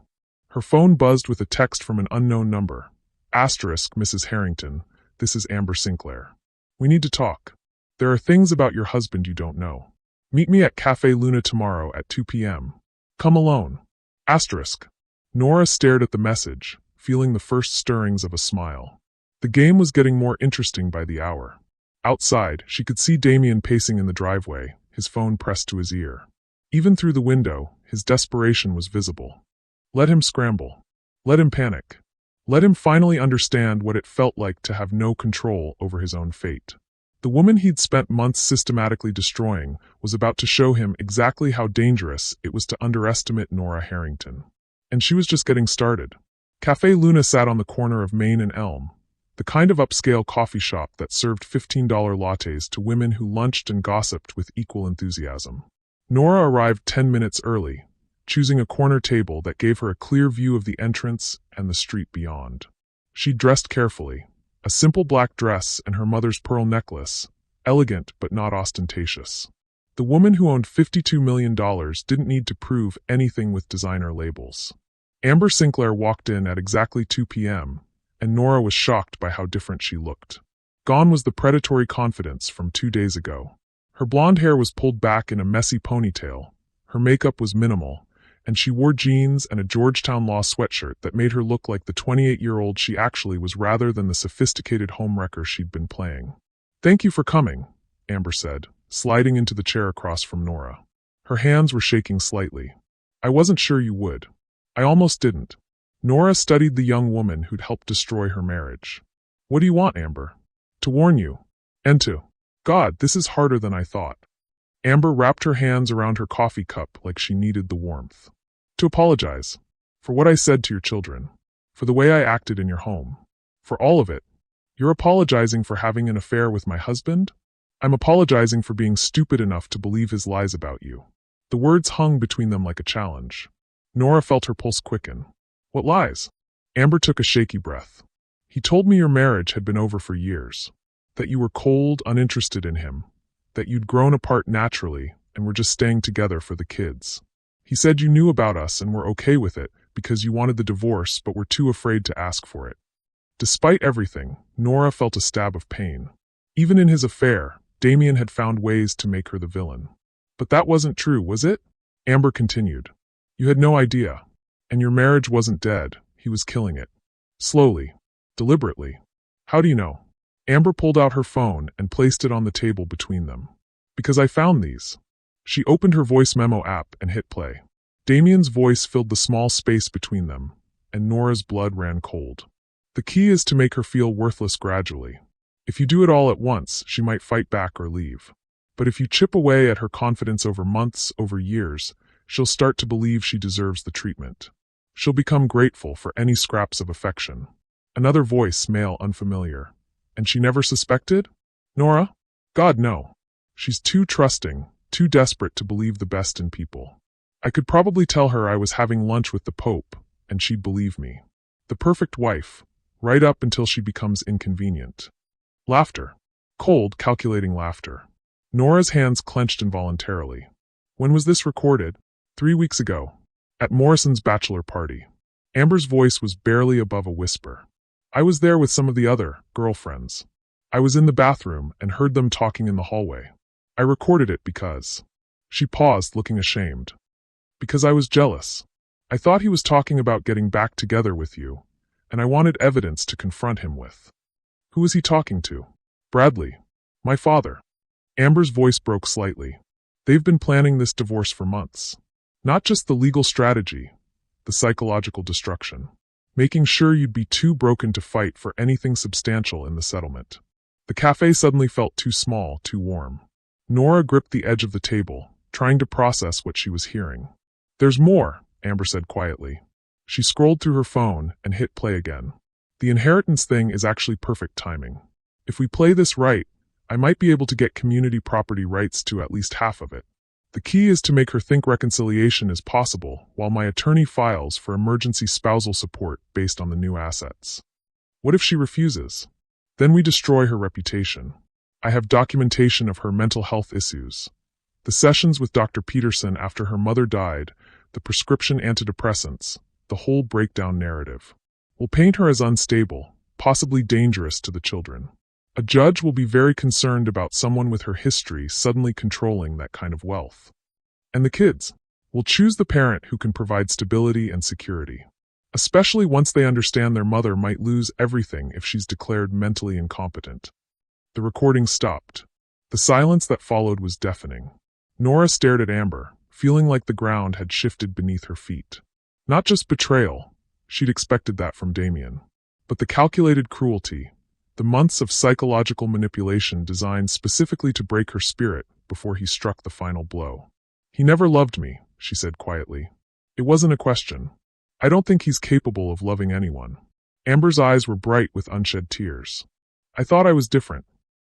Her phone buzzed with a text from an unknown number. Asterisk, Mrs. Harrington, this is Amber Sinclair. "We need to talk. There are things about your husband you don't know. Meet me at Cafe Luna tomorrow at 2 p.m. Come alone." Asterisk. Nora stared at the message, feeling the first stirrings of a smile. The game was getting more interesting by the hour. Outside, she could see Damen pacing in the driveway, his phone pressed to his ear. Even through the window, his desperation was visible. Let him scramble. Let him panic. Let him finally understand what it felt like to have no control over his own fate. The woman he'd spent months systematically destroying was about to show him exactly how dangerous it was to underestimate Nora Harrington. And she was just getting started. Cafe Luna sat on the corner of Main and Elm, the kind of upscale coffee shop that served $15 lattes to women who lunched and gossiped with equal enthusiasm. Nora arrived 10 minutes early, choosing a corner table that gave her a clear view of the entrance and the street beyond. She dressed carefully, a simple black dress and her mother's pearl necklace, elegant but not ostentatious. The woman who owned $52 million didn't need to prove anything with designer labels. Amber Sinclair walked in at exactly 2 p.m., and Nora was shocked by how different she looked. Gone was the predatory confidence from 2 days ago. Her blonde hair was pulled back in a messy ponytail, her makeup was minimal, and she wore jeans and a Georgetown Law sweatshirt that made her look like the 28-year-old she actually was rather than the sophisticated homewrecker she'd been playing. "Thank you for coming," Amber said, sliding into the chair across from Nora. Her hands were shaking slightly. "I wasn't sure you would. I almost didn't." Nora studied the young woman who'd helped destroy her marriage. "What do you want, Amber?" "To warn you. And to. God, this is harder than I thought." Amber wrapped her hands around her coffee cup like she needed the warmth. "To apologize. For what I said to your children. For the way I acted in your home. For all of it. You're apologizing for having an affair with my husband? I'm apologizing for being stupid enough to believe his lies about you." The words hung between them like a challenge. Nora felt her pulse quicken. "What lies?" Amber took a shaky breath. "He told me your marriage had been over for years. That you were cold, uninterested in him. That you'd grown apart naturally and were just staying together for the kids. He said you knew about us and were okay with it because you wanted the divorce but were too afraid to ask for it." Despite everything, Nora felt a stab of pain. Even in his affair, Damen had found ways to make her the villain. "But that wasn't true, was it?" Amber continued. "You had no idea. And your marriage wasn't dead, he was killing it. Slowly. Deliberately. How do you know?" Amber pulled out her phone and placed it on the table between them. "Because I found these." She opened her voice memo app and hit play. Damien's voice filled the small space between them, and Nora's blood ran cold. "The key is to make her feel worthless gradually. If you do it all at once, she might fight back or leave. But if you chip away at her confidence over months, over years, she'll start to believe she deserves the treatment. She'll become grateful for any scraps of affection." Another voice, male, unfamiliar. "And she never suspected?" "Nora? God, no. She's too trusting, too desperate to believe the best in people. I could probably tell her I was having lunch with the Pope, and she'd believe me. The perfect wife, right up until she becomes inconvenient." Laughter. Cold, calculating laughter. Nora's hands clenched involuntarily. "When was this recorded?" 3 weeks ago. At Morrison's bachelor party. Amber's voice was barely above a whisper. I was there with some of the other girlfriends. I was in the bathroom and heard them talking in the hallway. I recorded it because... She paused, looking ashamed. Because I was jealous. I thought he was talking about getting back together with you, and I wanted evidence to confront him with. Who was he talking to? Bradley. My father. Amber's voice broke slightly. They've been planning this divorce for months. Not just the legal strategy, the psychological destruction. Making sure you'd be too broken to fight for anything substantial in the settlement. The cafe suddenly felt too small, too warm. Nora gripped the edge of the table, trying to process what she was hearing. There's more, Amber said quietly. She scrolled through her phone and hit play again. The inheritance thing is actually perfect timing. If we play this right, I might be able to get community property rights to at least half of it. The key is to make her think reconciliation is possible while my attorney files for emergency spousal support based on the new assets. What if she refuses? Then we destroy her reputation. I have documentation of her mental health issues. The sessions with Dr. Peterson after her mother died, the prescription antidepressants, the whole breakdown narrative. We'll paint her as unstable, possibly dangerous to the children. A judge will be very concerned about someone with her history suddenly controlling that kind of wealth. And the kids will choose the parent who can provide stability and security, especially once they understand their mother might lose everything if she's declared mentally incompetent. The recording stopped. The silence that followed was deafening. Nora stared at Amber, feeling like the ground had shifted beneath her feet. Not just betrayal, she'd expected that from Damen, but the calculated cruelty, the months of psychological manipulation designed specifically to break her spirit before he struck the final blow. He never loved me, she said quietly. It wasn't a question. I don't think he's capable of loving anyone. Amber's eyes were bright with unshed tears. I thought I was different.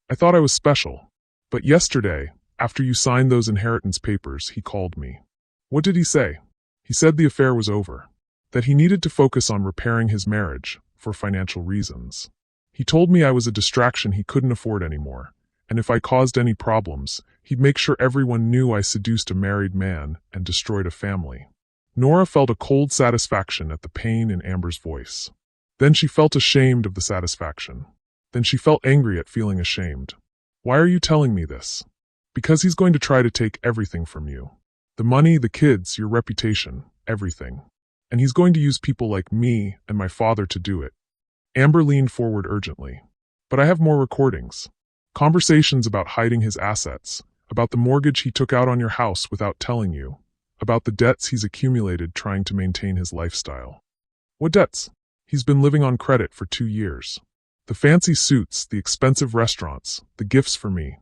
I thought I was special. But yesterday, after you signed those inheritance papers, he called me. What did he say? He said the affair was over. That he needed to focus on repairing his marriage, for financial reasons. He told me I was a distraction he couldn't afford anymore, and if I caused any problems, he'd make sure everyone knew I seduced a married man and destroyed a family. Nora felt a cold satisfaction at the pain in Amber's voice. Then she felt ashamed of the satisfaction. Then she felt angry at feeling ashamed. Why are you telling me this? Because he's going to try to take everything from you. The money, the kids, your reputation, everything. And he's going to use people like me and my father to do it. Amber leaned forward urgently. But I have more recordings. Conversations about hiding his assets, about the mortgage he took out on your house without telling you, about the debts he's accumulated trying to maintain his lifestyle. What debts? He's been living on credit for 2 years. The fancy suits, the expensive restaurants, the gifts for me.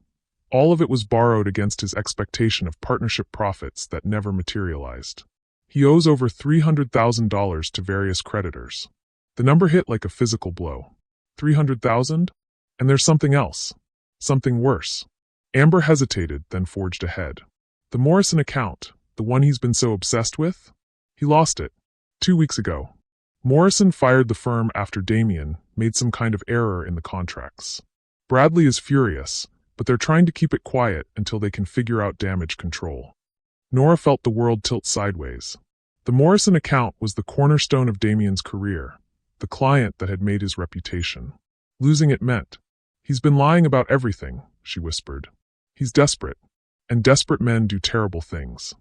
All of it was borrowed against his expectation of partnership profits that never materialized. He owes over $300,000 to various creditors. The number hit like a physical blow. 300,000? And there's something else. Something worse. Amber hesitated, then forged ahead. The Morrison account, the one he's been so obsessed with? He lost it. 2 weeks ago. Morrison fired the firm after Damen made some kind of error in the contracts. Bradley is furious, but they're trying to keep it quiet until they can figure out damage control. Nora felt the world tilt sideways. The Morrison account was the cornerstone of Damien's career, the client that had made his reputation. Losing it meant, he's been lying about everything, she whispered. He's desperate, and desperate men do terrible things.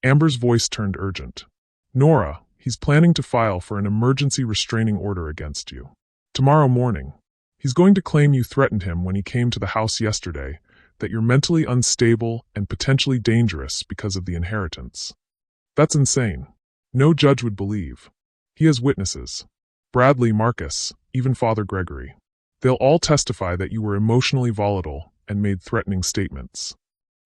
Amber's voice turned urgent. Nora, he's planning to file for an emergency restraining order against you. Tomorrow morning. He's going to claim you threatened him when he came to the house yesterday, that you're mentally unstable and potentially dangerous because of the inheritance. That's insane. No judge would believe. He has witnesses. Bradley, Marcus, even Father Gregory. They'll all testify that you were emotionally volatile and made threatening statements.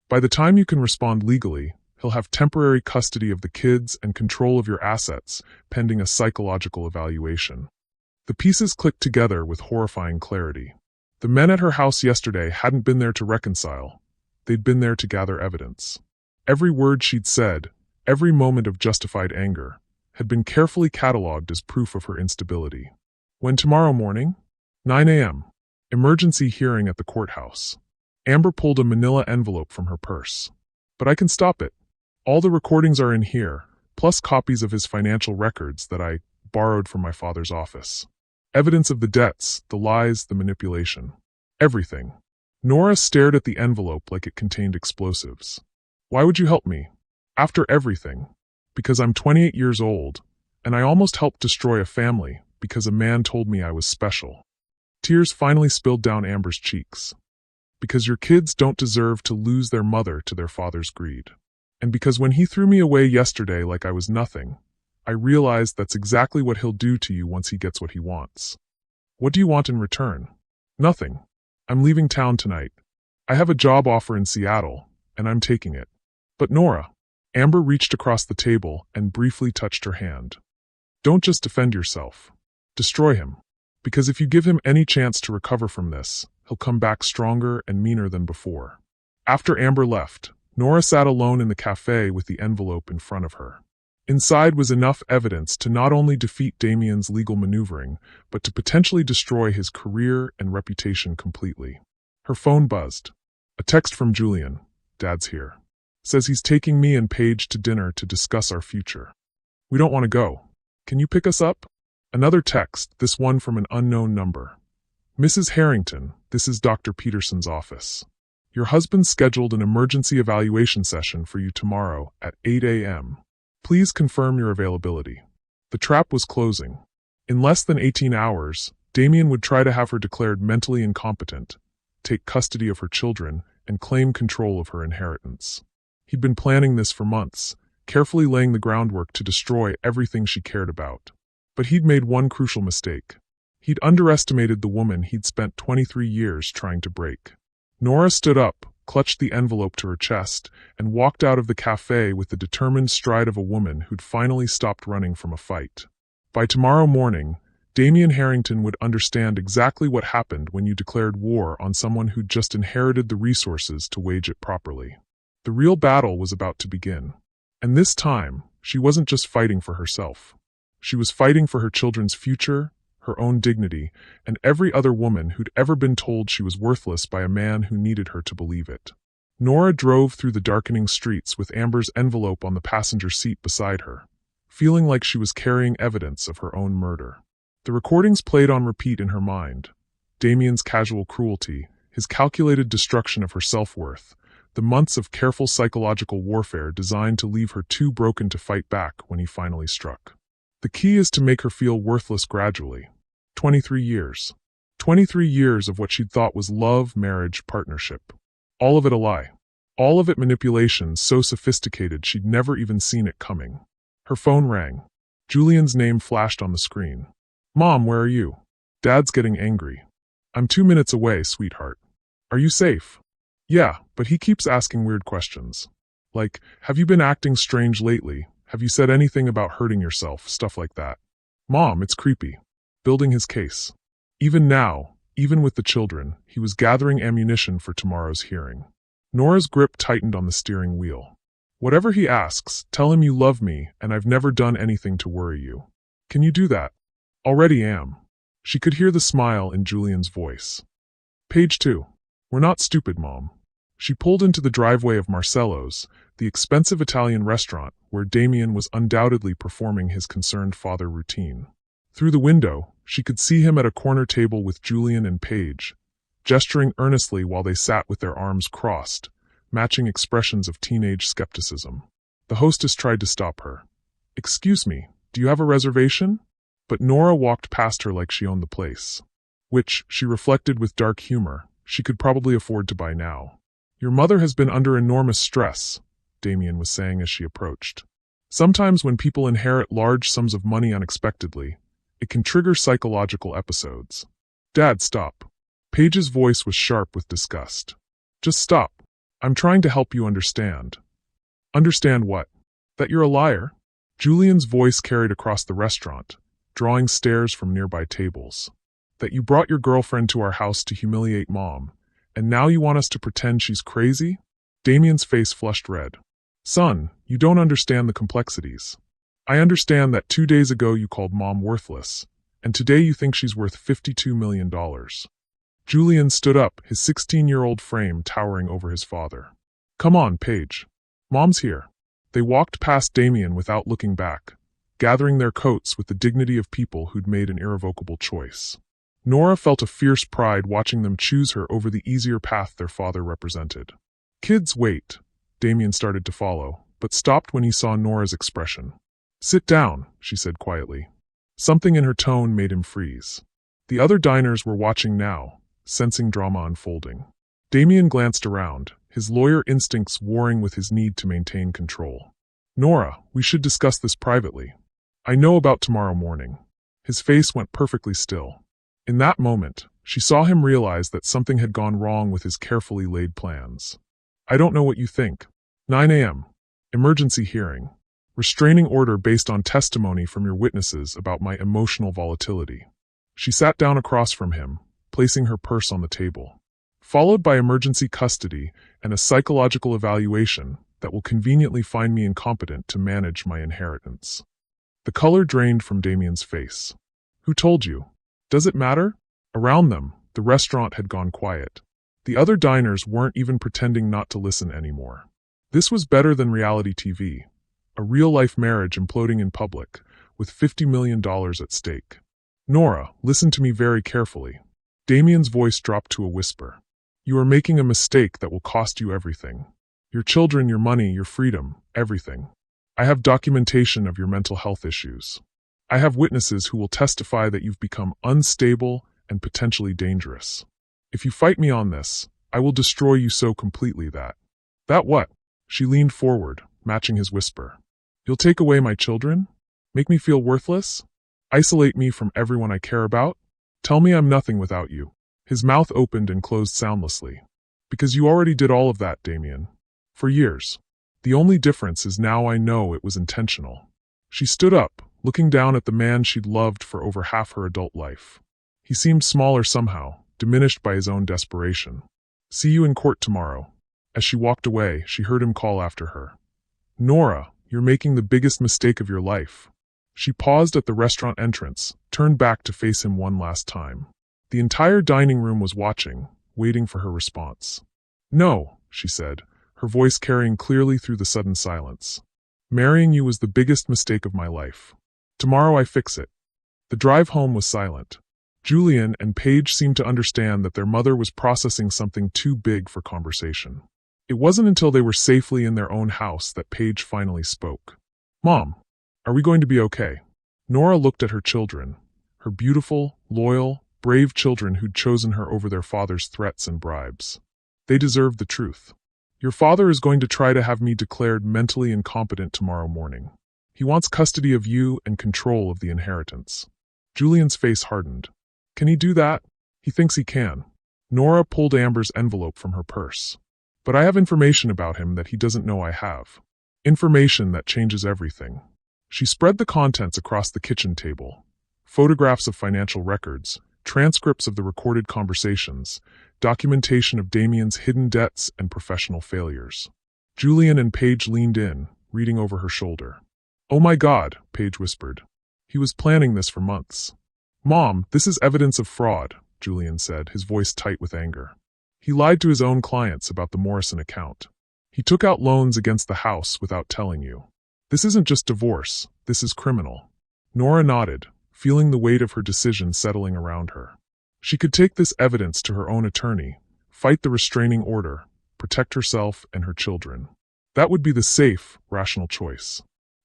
By the time you can respond legally, he'll have temporary custody of the kids and control of your assets, pending a psychological evaluation. The pieces clicked together with horrifying clarity. The men at her house yesterday hadn't been there to reconcile. They'd been there to gather evidence. Every word she'd said, every moment of justified anger, had been carefully catalogued as proof of her instability. When tomorrow morning? 9 a.m. Emergency hearing at the courthouse. Amber pulled a manila envelope from her purse. But I can stop it. All the recordings are in here, plus copies of his financial records that I borrowed from my father's office. Evidence of the debts, the lies, the manipulation. Everything. Nora stared at the envelope like it contained explosives. Why would you help me? After everything. Because I'm 28 years old, and I almost helped destroy a family because a man told me I was special. Tears finally spilled down Amber's cheeks. Because your kids don't deserve to lose their mother to their father's greed. And because when he threw me away yesterday like I was nothing, I realized that's exactly what he'll do to you once he gets what he wants. What do you want in return? Nothing. I'm leaving town tonight. I have a job offer in Seattle, and I'm taking it. But Nora. Amber reached across the table and briefly touched her hand. Don't just defend yourself. Destroy him. Because if you give him any chance to recover from this, he'll come back stronger and meaner than before. After Amber left, Nora sat alone in the cafe with the envelope in front of her. Inside was enough evidence to not only defeat Damien's legal maneuvering, but to potentially destroy his career and reputation completely. Her phone buzzed. A text from Julian. Dad's here. Says he's taking me and Paige to dinner to discuss our future. We don't want to go. Can you pick us up? Another text, this one from an unknown number. Mrs. Harrington, this is Dr. Peterson's office. Your husband scheduled an emergency evaluation session for you tomorrow at 8 a.m. Please confirm your availability. The trap was closing. In less than 18 hours, Damien would try to have her declared mentally incompetent, take custody of her children, and claim control of her inheritance. He'd been planning this for months, carefully laying the groundwork to destroy everything she cared about. But he'd made one crucial mistake. He'd underestimated the woman he'd spent 23 years trying to break. Nora stood up, clutched the envelope to her chest, and walked out of the cafe with the determined stride of a woman who'd finally stopped running from a fight. By tomorrow morning, Damien Harrington would understand exactly what happened when you declared war on someone who'd just inherited the resources to wage it properly. The real battle was about to begin. And this time, she wasn't just fighting for herself. She was fighting for her children's future, her own dignity, and every other woman who'd ever been told she was worthless by a man who needed her to believe it. Nora drove through the darkening streets with Amber's envelope on the passenger seat beside her, feeling like she was carrying evidence of her own murder. The recordings played on repeat in her mind. Damien's casual cruelty, his calculated destruction of her self-worth, the months of careful psychological warfare designed to leave her too broken to fight back when he finally struck. The key is to make her feel worthless gradually. 23 years. 23 years of what she'd thought was love, marriage, partnership. All of it a lie. All of it manipulation so sophisticated she'd never even seen it coming. Her phone rang. Julian's name flashed on the screen. Mom, where are you? Dad's getting angry. I'm 2 minutes away, sweetheart. Are you safe? Yeah, but he keeps asking weird questions. Like, have you been acting strange lately? Have you said anything about hurting yourself? Stuff like that. Mom, it's creepy. Building his case. Even now, even with the children, he was gathering ammunition for tomorrow's hearing. Nora's grip tightened on the steering wheel. Whatever he asks, tell him you love me and I've never done anything to worry you. Can you do that? Already am. She could hear the smile in Julian's voice. Page 2. We're not stupid, Mom. She pulled into the driveway of Marcello's, the expensive Italian restaurant where Damien was undoubtedly performing his concerned father routine. Through the window, she could see him at a corner table with Julian and Paige, gesturing earnestly while they sat with their arms crossed, matching expressions of teenage skepticism. The hostess tried to stop her. Excuse me, do you have a reservation? But Nora walked past her like she owned the place. Which, she reflected with dark humor, she could probably afford to buy now. Your mother has been under enormous stress, Damien was saying as she approached. Sometimes when people inherit large sums of money unexpectedly, it can trigger psychological episodes. Dad, stop. Paige's voice was sharp with disgust. Just stop. I'm trying to help you understand. Understand what? That you're a liar? Julian's voice carried across the restaurant, drawing stares from nearby tables. That you brought your girlfriend to our house to humiliate Mom, and now you want us to pretend she's crazy? Damien's face flushed red. Son, you don't understand the complexities. I understand that 2 days ago you called Mom worthless, and today you think she's worth $52 million. Julian stood up, his 16-year-old frame towering over his father. Come on, Paige. Mom's here. They walked past Damien without looking back, gathering their coats with the dignity of people who'd made an irrevocable choice. Nora felt a fierce pride watching them choose her over the easier path their father represented. "Kids, wait." Damen started to follow, but stopped when he saw Nora's expression. "Sit down," she said quietly. Something in her tone made him freeze. The other diners were watching now, sensing drama unfolding. Damen glanced around, his lawyer instincts warring with his need to maintain control. "Nora, we should discuss this privately. I know about tomorrow morning." His face went perfectly still. In that moment, she saw him realize that something had gone wrong with his carefully laid plans. "I don't know what you think." 9 a.m. Emergency hearing. Restraining order based on testimony from your witnesses about my emotional volatility. She sat down across from him, placing her purse on the table. Followed by emergency custody and a psychological evaluation that will conveniently find me incompetent to manage my inheritance. The color drained from Damien's face. "Who told you? Does it matter?" Around them, the restaurant had gone quiet. The other diners weren't even pretending not to listen anymore. This was better than reality TV. A real-life marriage imploding in public, with $50 million at stake. "Nora, listen to me very carefully." Damien's voice dropped to a whisper. "You are making a mistake that will cost you everything. Your children, your money, your freedom, everything. I have documentation of your mental health issues. I have witnesses who will testify that you've become unstable and potentially dangerous. If you fight me on this, I will destroy you so completely that..." "That what?" She leaned forward, matching his whisper. "You'll take away my children? Make me feel worthless? Isolate me from everyone I care about? Tell me I'm nothing without you." His mouth opened and closed soundlessly. "Because you already did all of that, Damen. For years. The only difference is now I know it was intentional." She stood up, looking down at the man she'd loved for over half her adult life. He seemed smaller somehow, diminished by his own desperation. "See you in court tomorrow." As she walked away, she heard him call after her. "Nora, you're making the biggest mistake of your life." She paused at the restaurant entrance, turned back to face him one last time. The entire dining room was watching, waiting for her response. "No," she said, her voice carrying clearly through the sudden silence. "Marrying you was the biggest mistake of my life. Tomorrow I fix it." The drive home was silent. Julian and Paige seemed to understand that their mother was processing something too big for conversation. It wasn't until they were safely in their own house that Paige finally spoke. "Mom, are we going to be okay?" Nora looked at her children, her beautiful, loyal, brave children who'd chosen her over their father's threats and bribes. They deserved the truth. "Your father is going to try to have me declared mentally incompetent tomorrow morning. He wants custody of you and control of the inheritance." Julian's face hardened. "Can he do that?" "He thinks he can." Nora pulled Amber's envelope from her purse. "But I have information about him that he doesn't know I have. Information that changes everything." She spread the contents across the kitchen table. Photographs of financial records, transcripts of the recorded conversations, documentation of Damien's hidden debts and professional failures. Julian and Paige leaned in, reading over her shoulder. "Oh my God," Paige whispered. "He was planning this for months." "Mom, this is evidence of fraud," Julian said, his voice tight with anger. "He lied to his own clients about the Morrison account. He took out loans against the house without telling you. This isn't just divorce, this is criminal." Nora nodded, feeling the weight of her decision settling around her. She could take this evidence to her own attorney, fight the restraining order, protect herself and her children. That would be the safe, rational choice.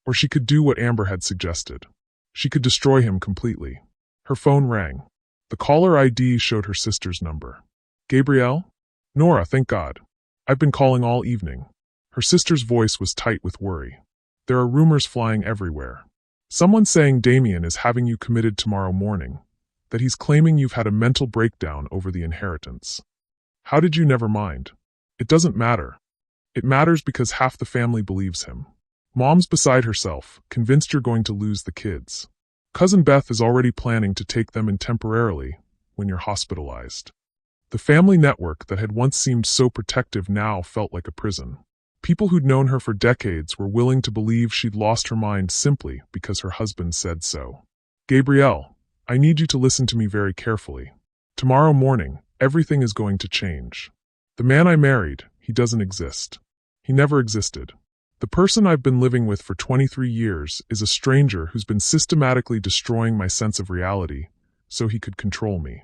Or she could do what Amber had suggested. She could destroy him completely. Her phone rang. The caller ID showed her sister's number. "Gabrielle?" "Nora, thank God. I've been calling all evening." Her sister's voice was tight with worry. "There are rumors flying everywhere. Someone saying Damen is having you committed tomorrow morning, that he's claiming you've had a mental breakdown over the inheritance. How did you never mind? It doesn't matter. It matters because half the family believes him. Mom's beside herself, convinced you're going to lose the kids. Cousin Beth is already planning to take them in temporarily when you're hospitalized." The family network that had once seemed so protective now felt like a prison. People who'd known her for decades were willing to believe she'd lost her mind simply because her husband said so. "Gabrielle, I need you to listen to me very carefully. Tomorrow morning, everything is going to change. The man I married, he doesn't exist. He never existed. The person I've been living with for 23 years is a stranger who's been systematically destroying my sense of reality so he could control me.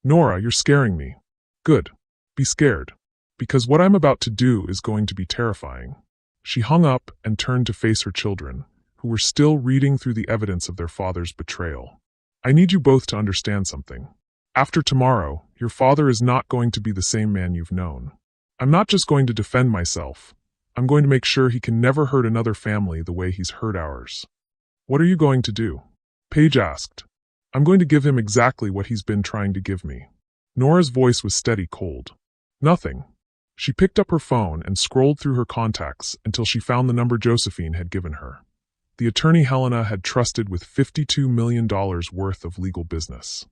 Nora, you're scaring me. Good. Be scared. Because what I'm about to do is going to be terrifying. She hung up and turned to face her children, who were still reading through the evidence of their father's betrayal. I need you both to understand something. After tomorrow, your father is not going to be the same man you've known. I'm not just going to defend myself. I'm going to make sure he can never hurt another family the way he's hurt ours. What are you going to do? Paige asked. I'm going to give him exactly what he's been trying to give me. Nora's voice was steady cold. Nothing. She picked up her phone and scrolled through her contacts until she found the number Josephine had given her. The attorney Helena had trusted with $52 million worth of legal business.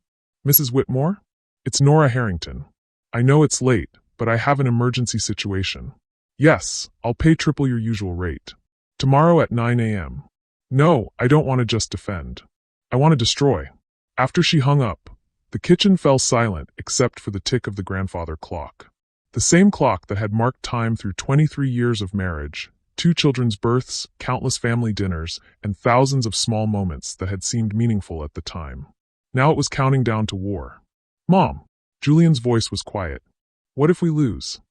Mrs. Whitmore? It's Nora Harrington. I know it's late, but I have an emergency situation. Yes, I'll pay triple your usual rate. Tomorrow at 9 a.m. No, I don't want to just defend. I want to destroy. After she hung up, the kitchen fell silent except for the tick of the grandfather clock. The same clock that had marked time through 23 years of marriage, 2 children's births, countless family dinners, and thousands of small moments that had seemed meaningful at the time. Now it was counting down to war. Mom! Julian's voice was quiet. What if we lose?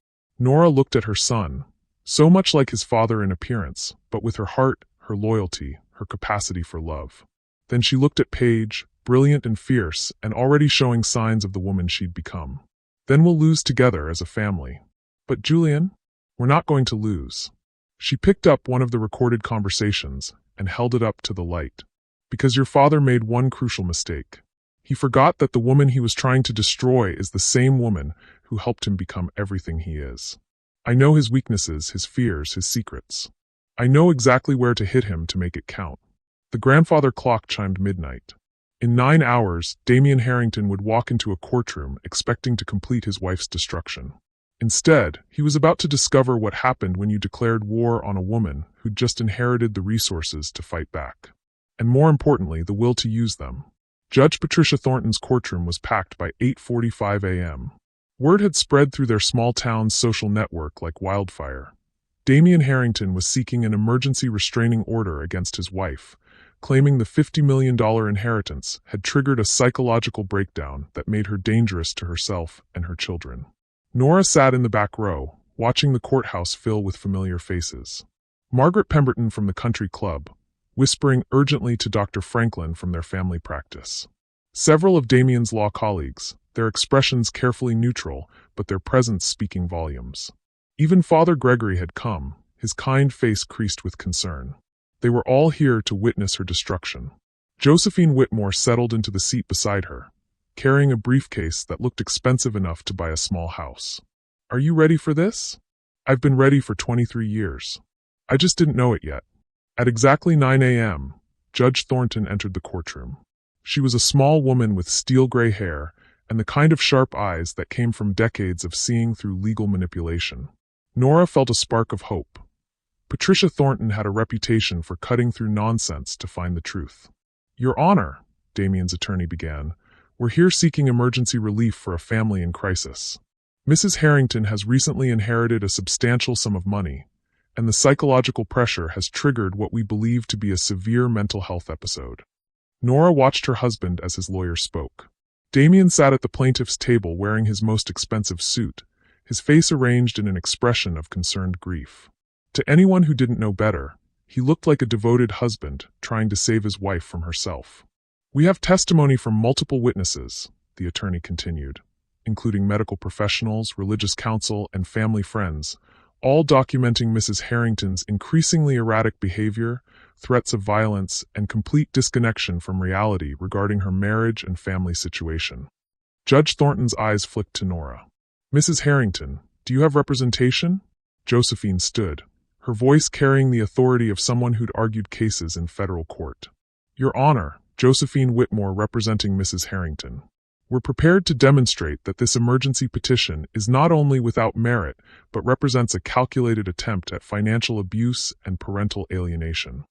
Nora looked at her son, so much like his father in appearance, but with her heart, her loyalty, her capacity for love. Then she looked at Paige, brilliant and fierce, and already showing signs of the woman she'd become. Then we'll lose together as a family. But Julian, we're not going to lose. She picked up one of the recorded conversations and held it up to the light. Because your father made one crucial mistake. He forgot that the woman he was trying to destroy is the same woman who helped him become everything he is. I know his weaknesses, his fears, his secrets. I know exactly where to hit him to make it count. The grandfather clock chimed midnight. In 9 hours, Damen Harrington would walk into a courtroom expecting to complete his wife's destruction. Instead, he was about to discover what happened when you declared war on a woman who'd just inherited the resources to fight back. And more importantly, the will to use them. Judge Patricia Thornton's courtroom was packed by 8:45 a.m. Word had spread through their small town's social network like wildfire. Damen Harrington was seeking an emergency restraining order against his wife, claiming the $50 million inheritance had triggered a psychological breakdown that made her dangerous to herself and her children. Nora sat in the back row, watching the courthouse fill with familiar faces. Margaret Pemberton from the country club, whispering urgently to Dr. Franklin from their family practice. Several of Damien's law colleagues, their expressions carefully neutral, but their presence speaking volumes. Even Father Gregory had come, his kind face creased with concern. They were all here to witness her destruction. Josephine Whitmore settled into the seat beside her, carrying a briefcase that looked expensive enough to buy a small house. Are you ready for this? I've been ready for 23 years. I just didn't know it yet. At exactly 9 a.m., Judge Thornton entered the courtroom. She was a small woman with steel gray hair and the kind of sharp eyes that came from decades of seeing through legal manipulation. Nora felt a spark of hope. Patricia Thornton had a reputation for cutting through nonsense to find the truth. Your Honor, Damien's attorney began, we're here seeking emergency relief for a family in crisis. Mrs. Harrington has recently inherited a substantial sum of money, and the psychological pressure has triggered what we believe to be a severe mental health episode. Nora watched her husband as his lawyer spoke. Damen sat at the plaintiff's table wearing his most expensive suit, his face arranged in an expression of concerned grief. To anyone who didn't know better, he looked like a devoted husband trying to save his wife from herself. We have testimony from multiple witnesses, the attorney continued, including medical professionals, religious counsel, and family friends, all documenting Mrs. Harrington's increasingly erratic behavior, threats of violence, and complete disconnection from reality regarding her marriage and family situation. Judge Thornton's eyes flicked to Nora. Mrs. Harrington, do you have representation? Josephine stood, her voice carrying the authority of someone who'd argued cases in federal court. Your Honor, Josephine Whitmore representing Mrs. Harrington. We're prepared to demonstrate that this emergency petition is not only without merit, but represents a calculated attempt at financial abuse and parental alienation.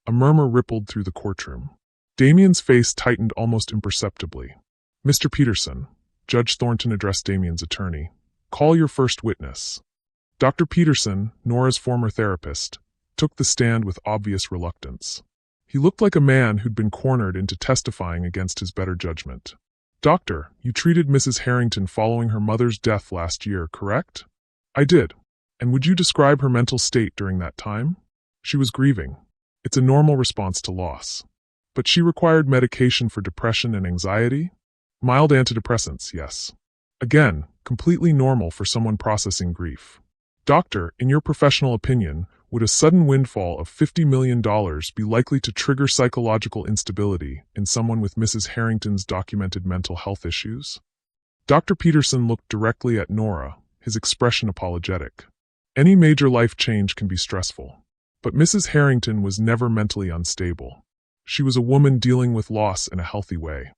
A murmur rippled through the courtroom. Damien's face tightened almost imperceptibly. Mr. Peterson, Judge Thornton addressed Damien's attorney, call your first witness. Dr. Peterson, Nora's former therapist, took the stand with obvious reluctance. He looked like a man who'd been cornered into testifying against his better judgment. "Doctor, you treated Mrs. Harrington following her mother's death last year, correct?" "I did. And would you describe her mental state during that time?" "She was grieving. It's a normal response to loss. But she required medication for depression and anxiety?" "Mild antidepressants, yes." "Again, completely normal for someone processing grief." "Doctor, in your professional opinion, would a sudden windfall of $50 million be likely to trigger psychological instability in someone with Mrs. Harrington's documented mental health issues?" Dr. Peterson looked directly at Nora, his expression apologetic. "Any major life change can be stressful. But Mrs. Harrington was never mentally unstable. She was a woman dealing with loss in a healthy way."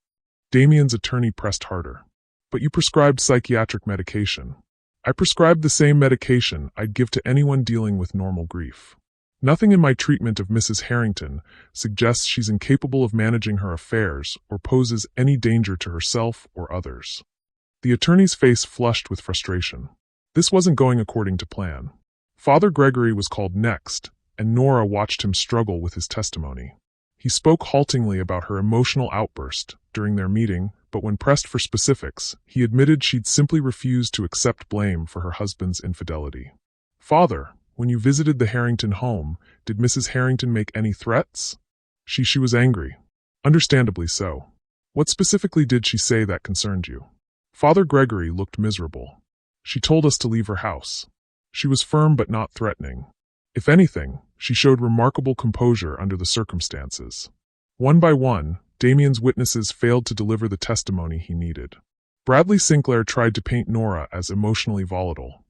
Damien's attorney pressed harder. "But you prescribed psychiatric medication." "I prescribed the same medication I'd give to anyone dealing with normal grief. Nothing in my treatment of Mrs. Harrington suggests she's incapable of managing her affairs or poses any danger to herself or others." The attorney's face flushed with frustration. This wasn't going according to plan. Father Gregory was called next, and Nora watched him struggle with his testimony. He spoke haltingly about her emotional outburst during their meeting, but when pressed for specifics, he admitted she'd simply refused to accept blame for her husband's infidelity. "Father, when you visited the Harrington home, did Mrs. Harrington make any threats?" She was angry. "Understandably so. What specifically did she say that concerned you?" Father Gregory looked miserable. "She told us to leave her house. She was firm but not threatening. If anything, she showed remarkable composure under the circumstances." One by one, Damien's witnesses failed to deliver the testimony he needed. Bradley Sinclair tried to paint Nora as emotionally volatile.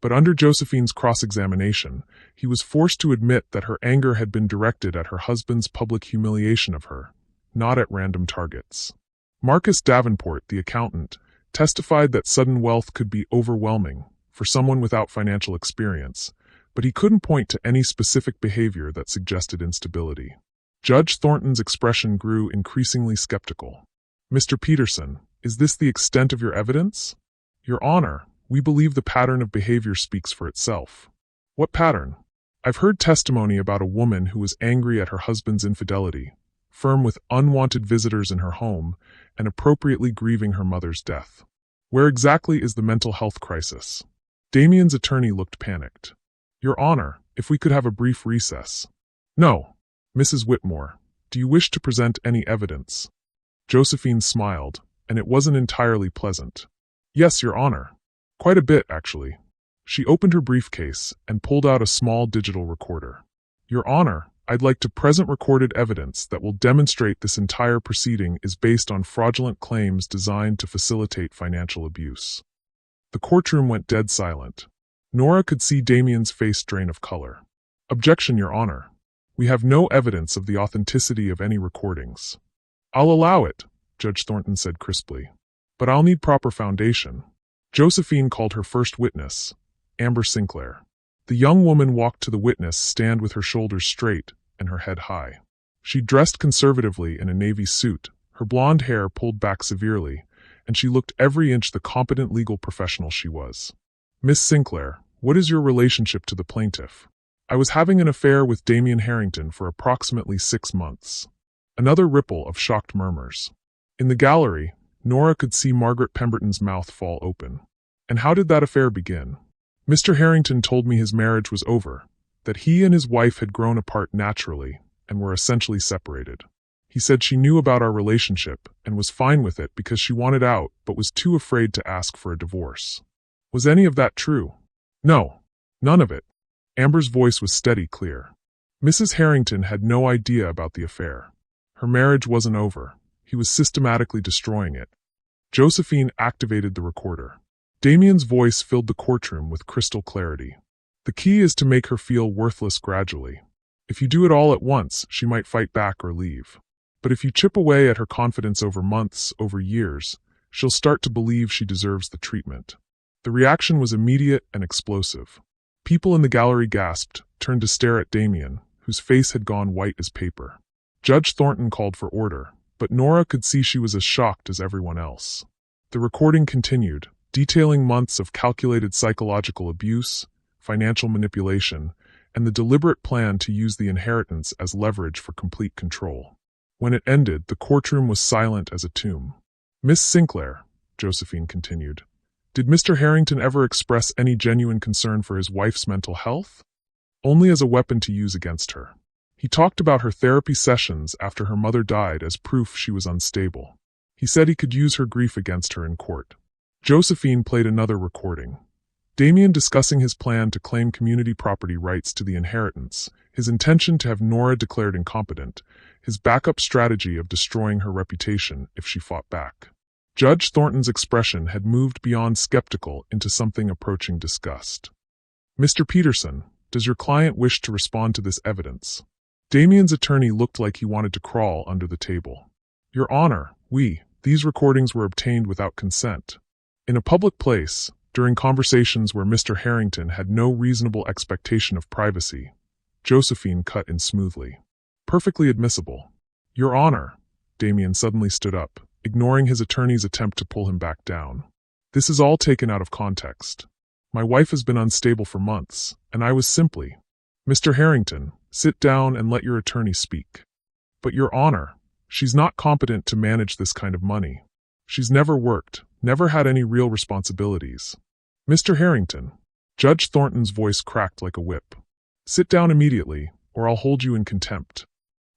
But under Josephine's cross-examination, he was forced to admit that her anger had been directed at her husband's public humiliation of her, not at random targets. Marcus Davenport, the accountant, testified that sudden wealth could be overwhelming for someone without financial experience, but he couldn't point to any specific behavior that suggested instability. Judge Thornton's expression grew increasingly skeptical. "Mr. Peterson, is this the extent of your evidence?" "Your Honor, we believe the pattern of behavior speaks for itself." "What pattern?" "I've heard testimony about a woman who was angry at her husband's infidelity, firm with unwanted visitors in her home, and appropriately grieving her mother's death." "Where exactly is the mental health crisis?" Damien's attorney looked panicked. "Your Honor, if we could have a brief recess." "No. Mrs. Whitmore, do you wish to present any evidence?" Josephine smiled, and it wasn't entirely pleasant. "Yes, Your Honor. Quite a bit, actually." She opened her briefcase and pulled out a small digital recorder. "Your Honor, I'd like to present recorded evidence that will demonstrate this entire proceeding is based on fraudulent claims designed to facilitate financial abuse." The courtroom went dead silent. Nora could see Damien's face drain of color. "Objection, Your Honor. We have no evidence of the authenticity of any recordings." "I'll allow it," Judge Thornton said crisply. "But I'll need proper foundation." Josephine called her first witness, Amber Sinclair. The young woman walked to the witness stand with her shoulders straight and her head high. She dressed conservatively in a navy suit, her blonde hair pulled back severely, and she looked every inch the competent legal professional she was. "Miss Sinclair, what is your relationship to the plaintiff?" "I was having an affair with Damien Harrington for approximately 6 months." Another ripple of shocked murmurs. In the gallery, Nora could see Margaret Pemberton's mouth fall open. "And how did that affair begin?" "Mr. Harrington told me his marriage was over, that he and his wife had grown apart naturally and were essentially separated. He said she knew about our relationship and was fine with it because she wanted out but was too afraid to ask for a divorce." "Was any of that true?" "No, none of it." Amber's voice was steady, clear. "Mrs. Harrington had no idea about the affair. Her marriage wasn't over. He was systematically destroying it." Josephine activated the recorder. Damien's voice filled the courtroom with crystal clarity. "The key is to make her feel worthless gradually. If you do it all at once, she might fight back or leave. But if you chip away at her confidence over months, over years, she'll start to believe she deserves the treatment." The reaction was immediate and explosive. People in the gallery gasped, turned to stare at Damien, whose face had gone white as paper. Judge Thornton called for order, but Nora could see she was as shocked as everyone else. The recording continued, detailing months of calculated psychological abuse, financial manipulation, and the deliberate plan to use the inheritance as leverage for complete control. When it ended, the courtroom was silent as a tomb. "Miss Sinclair," Josephine continued, "did Mr. Harrington ever express any genuine concern for his wife's mental health?" "Only as a weapon to use against her. He talked about her therapy sessions after her mother died as proof she was unstable. He said he could use her grief against her in court." Josephine played another recording. Damen discussing his plan to claim community property rights to the inheritance, his intention to have Nora declared incompetent, his backup strategy of destroying her reputation if she fought back. Judge Thornton's expression had moved beyond skeptical into something approaching disgust. "Mr. Peterson, does your client wish to respond to this evidence?" Damien's attorney looked like he wanted to crawl under the table. "Your Honor, these recordings were obtained without consent. In a public place, during conversations where Mr. Harrington had no reasonable expectation of privacy," Josephine cut in smoothly. "Perfectly admissible." "Your Honor," Damen suddenly stood up, ignoring his attorney's attempt to pull him back down. "This is all taken out of context. My wife has been unstable for months, and I was simply—" "Mr. Harrington, sit down and let your attorney speak." "But Your Honor, she's not competent to manage this kind of money. She's never worked, never had any real responsibilities." "Mr. Harrington," Judge Thornton's voice cracked like a whip. "Sit down immediately, or I'll hold you in contempt."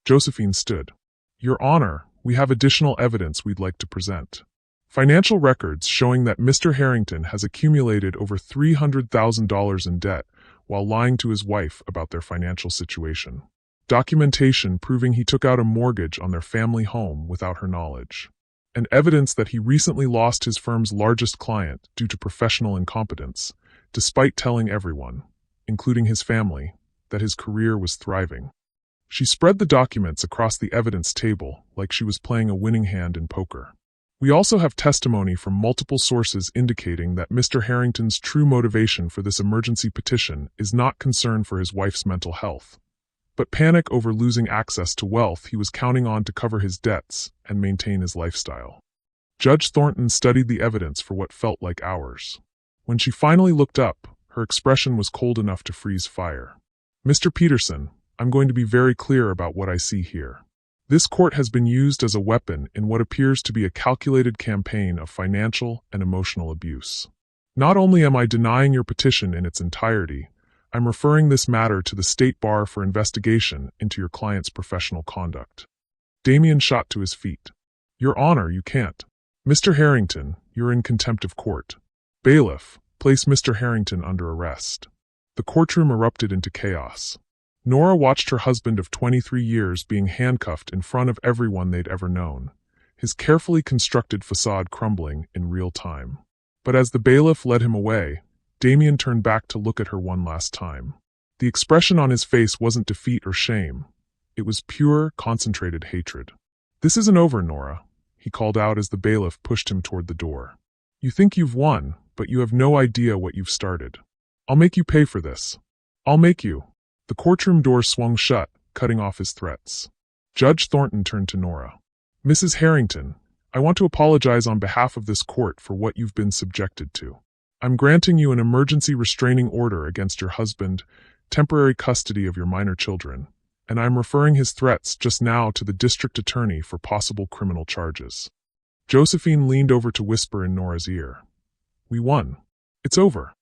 Josephine stood. "Your Honor, we have additional evidence we'd like to present. Financial records showing that Mr. Harrington has accumulated over $300,000 in debt while lying to his wife about their financial situation. Documentation proving he took out a mortgage on their family home without her knowledge. And evidence that he recently lost his firm's largest client due to professional incompetence, despite telling everyone, including his family, that his career was thriving." She spread the documents across the evidence table like she was playing a winning hand in poker. "We also have testimony from multiple sources indicating that Mr. Harrington's true motivation for this emergency petition is not concern for his wife's mental health, but panic over losing access to wealth he was counting on to cover his debts and maintain his lifestyle." Judge Thornton studied the evidence for what felt like hours. When she finally looked up, her expression was cold enough to freeze fire. "Mr. Peterson, I'm going to be very clear about what I see here. This court has been used as a weapon in what appears to be a calculated campaign of financial and emotional abuse. Not only am I denying your petition in its entirety, I'm referring this matter to the State Bar for investigation into your client's professional conduct." Damen shot to his feet. "Your Honor, you can't. Mr. Harrington, you're in contempt of court. Bailiff, place Mr. Harrington under arrest." The courtroom erupted into chaos. Nora watched her husband of 23 years being handcuffed in front of everyone they'd ever known, his carefully constructed facade crumbling in real time. But as the bailiff led him away, Damen turned back to look at her one last time. The expression on his face wasn't defeat or shame. It was pure, concentrated hatred. "This isn't over, Nora," he called out as the bailiff pushed him toward the door. "You think you've won, but you have no idea what you've started. I'll make you pay for this. I'll make you." The courtroom door swung shut, cutting off his threats. Judge Thornton turned to Nora. "Mrs. Harrington, I want to apologize on behalf of this court for what you've been subjected to. I'm granting you an emergency restraining order against your husband, temporary custody of your minor children, and I'm referring his threats just now to the district attorney for possible criminal charges." Josephine leaned over to whisper in Nora's ear. "We won. It's over."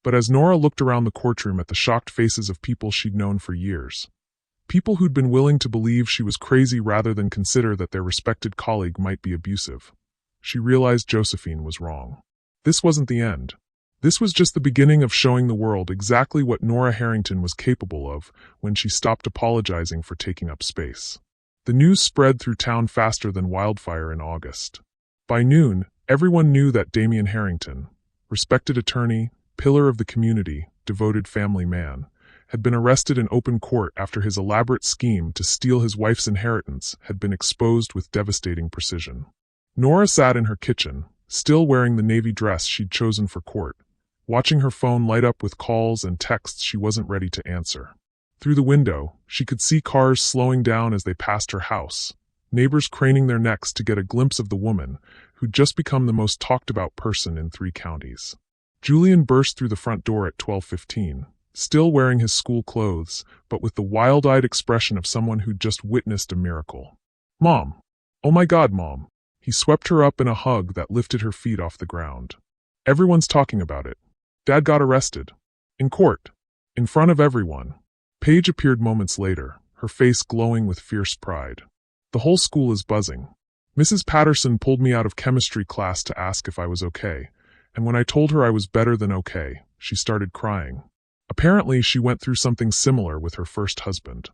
But as Nora looked around the courtroom at the shocked faces of people she'd known for years, people who'd been willing to believe she was crazy rather than consider that their respected colleague might be abusive, she realized Josephine was wrong. This wasn't the end. This was just the beginning of showing the world exactly what Nora Harrington was capable of when she stopped apologizing for taking up space. The news spread through town faster than wildfire in August. By noon, everyone knew that Damen Harrington, respected attorney, pillar of the community, devoted family man, had been arrested in open court after his elaborate scheme to steal his wife's inheritance had been exposed with devastating precision. Nora sat in her kitchen, still wearing the navy dress she'd chosen for court, watching her phone light up with calls and texts she wasn't ready to answer. Through the window, she could see cars slowing down as they passed her house, neighbors craning their necks to get a glimpse of the woman who'd just become the most talked-about person in 3 counties. Julian burst through the front door at 12:15, still wearing his school clothes, but with the wild-eyed expression of someone who'd just witnessed a miracle. "Mom! Oh my God, Mom!" He swept her up in a hug that lifted her feet off the ground. "Everyone's talking about it. Dad got arrested. In court. In front of everyone." Paige appeared moments later, her face glowing with fierce pride. "The whole school is buzzing. Mrs. Patterson pulled me out of chemistry class to ask if I was okay, and when I told her I was better than okay, she started crying. Apparently, she went through something similar with her first husband.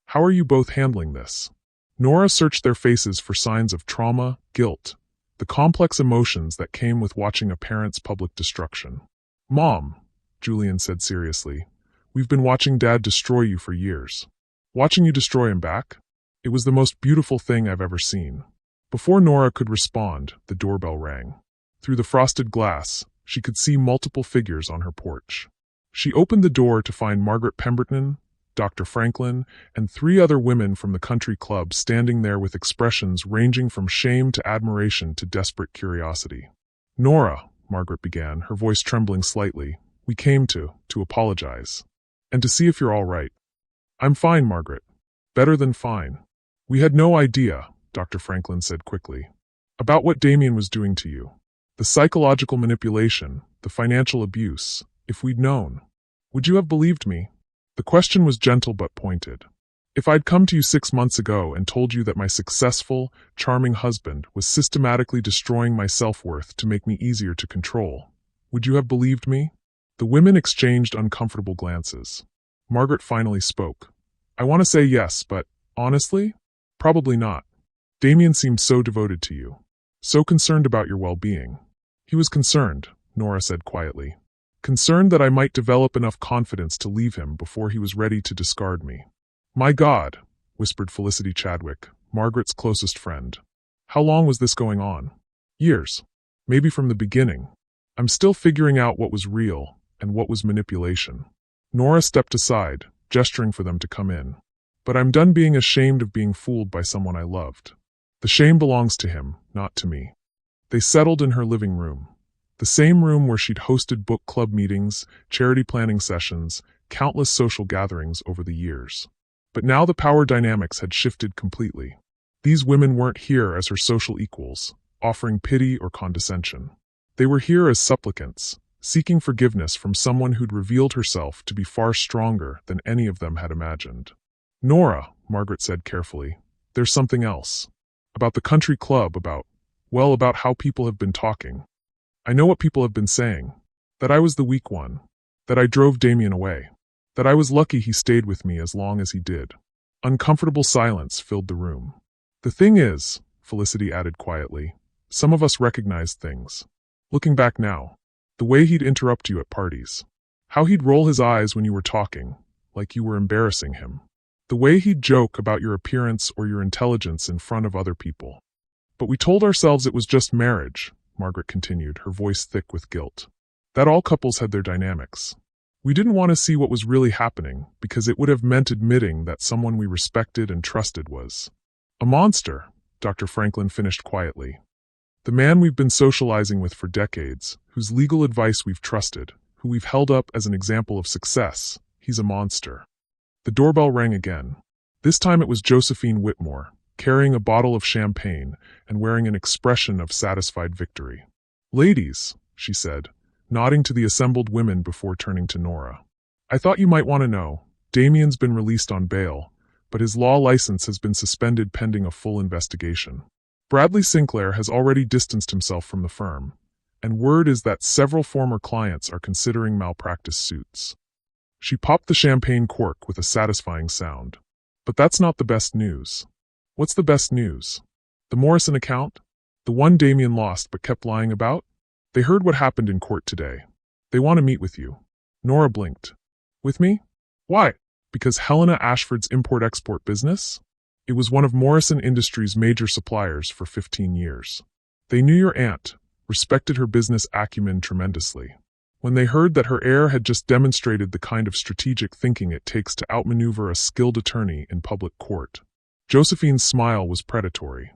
How are you both handling this?" Nora searched their faces for signs of trauma, guilt, the complex emotions that came with watching a parent's public destruction. "Mom," Julian said seriously, "we've been watching Dad destroy you for years. Watching you destroy him back? It was the most beautiful thing I've ever seen." Before Nora could respond, the doorbell rang. Through the frosted glass, she could see multiple figures on her porch. She opened the door to find Margaret Pemberton, Dr. Franklin, and 3 other women from the country club standing there with expressions ranging from shame to admiration to desperate curiosity. "Nora," Margaret began, her voice trembling slightly, "we came to apologize. And to see if you're all right." "I'm fine, Margaret. Better than fine." "We had no idea," Dr. Franklin said quickly, "about what Damen was doing to you. The psychological manipulation, the financial abuse. If we'd known, would you have believed me?" The question was gentle but pointed. "If I'd come to you 6 months ago and told you that my successful, charming husband was systematically destroying my self-worth to make me easier to control, would you have believed me?" The women exchanged uncomfortable glances. Margaret finally spoke. "I want to say yes, but, honestly, probably not. Damen seemed so devoted to you, so concerned about your well-being." "He was concerned," Nora said quietly. "Concerned that I might develop enough confidence to leave him before he was ready to discard me." "My God," whispered Felicity Chadwick, Margaret's closest friend. "How long was this going on?" "Years. Maybe from the beginning. I'm still figuring out what was real and what was manipulation." Nora stepped aside, gesturing for them to come in. "But I'm done being ashamed of being fooled by someone I loved. The shame belongs to him, not to me." They settled in her living room. The same room where she'd hosted book club meetings, charity planning sessions, countless social gatherings over the years. But now the power dynamics had shifted completely. These women weren't here as her social equals, offering pity or condescension. They were here as supplicants, seeking forgiveness from someone who'd revealed herself to be far stronger than any of them had imagined. "Nora," Margaret said carefully, "there's something else. About the country club, about how people have been talking. I know what people have been saying. That I was the weak one. That I drove Damen away. That I was lucky he stayed with me as long as he did." Uncomfortable silence filled the room. "The thing is," Felicity added quietly, "some of us recognized things. Looking back now, the way he'd interrupt you at parties. How he'd roll his eyes when you were talking, like you were embarrassing him. The way he'd joke about your appearance or your intelligence in front of other people. But we told ourselves it was just marriage," Margaret continued, her voice thick with guilt. "That all couples had their dynamics. We didn't want to see what was really happening because it would have meant admitting that someone we respected and trusted was a monster," Dr. Franklin finished quietly. "The man we've been socializing with for decades, whose legal advice we've trusted, who we've held up as an example of success, he's a monster." The doorbell rang again. This time it was Josephine Whitmore, carrying a bottle of champagne and wearing an expression of satisfied victory. "Ladies," she said, nodding to the assembled women before turning to Nora. "I thought you might want to know, Damen's been released on bail, but his law license has been suspended pending a full investigation. Bradley Sinclair has already distanced himself from the firm, and word is that several former clients are considering malpractice suits." She popped the champagne cork with a satisfying sound. "But that's not the best news." "What's the best news? The Morrison account? The one Damen lost but kept lying about? They heard what happened in court today. They want to meet with you." Nora blinked. "With me? Why? Because Helena Ashford's import-export business? It was one of Morrison Industries' major suppliers for 15 years. They knew your aunt, respected her business acumen tremendously. When they heard that her heir had just demonstrated the kind of strategic thinking it takes to outmaneuver a skilled attorney in public court, Josephine's smile was predatory.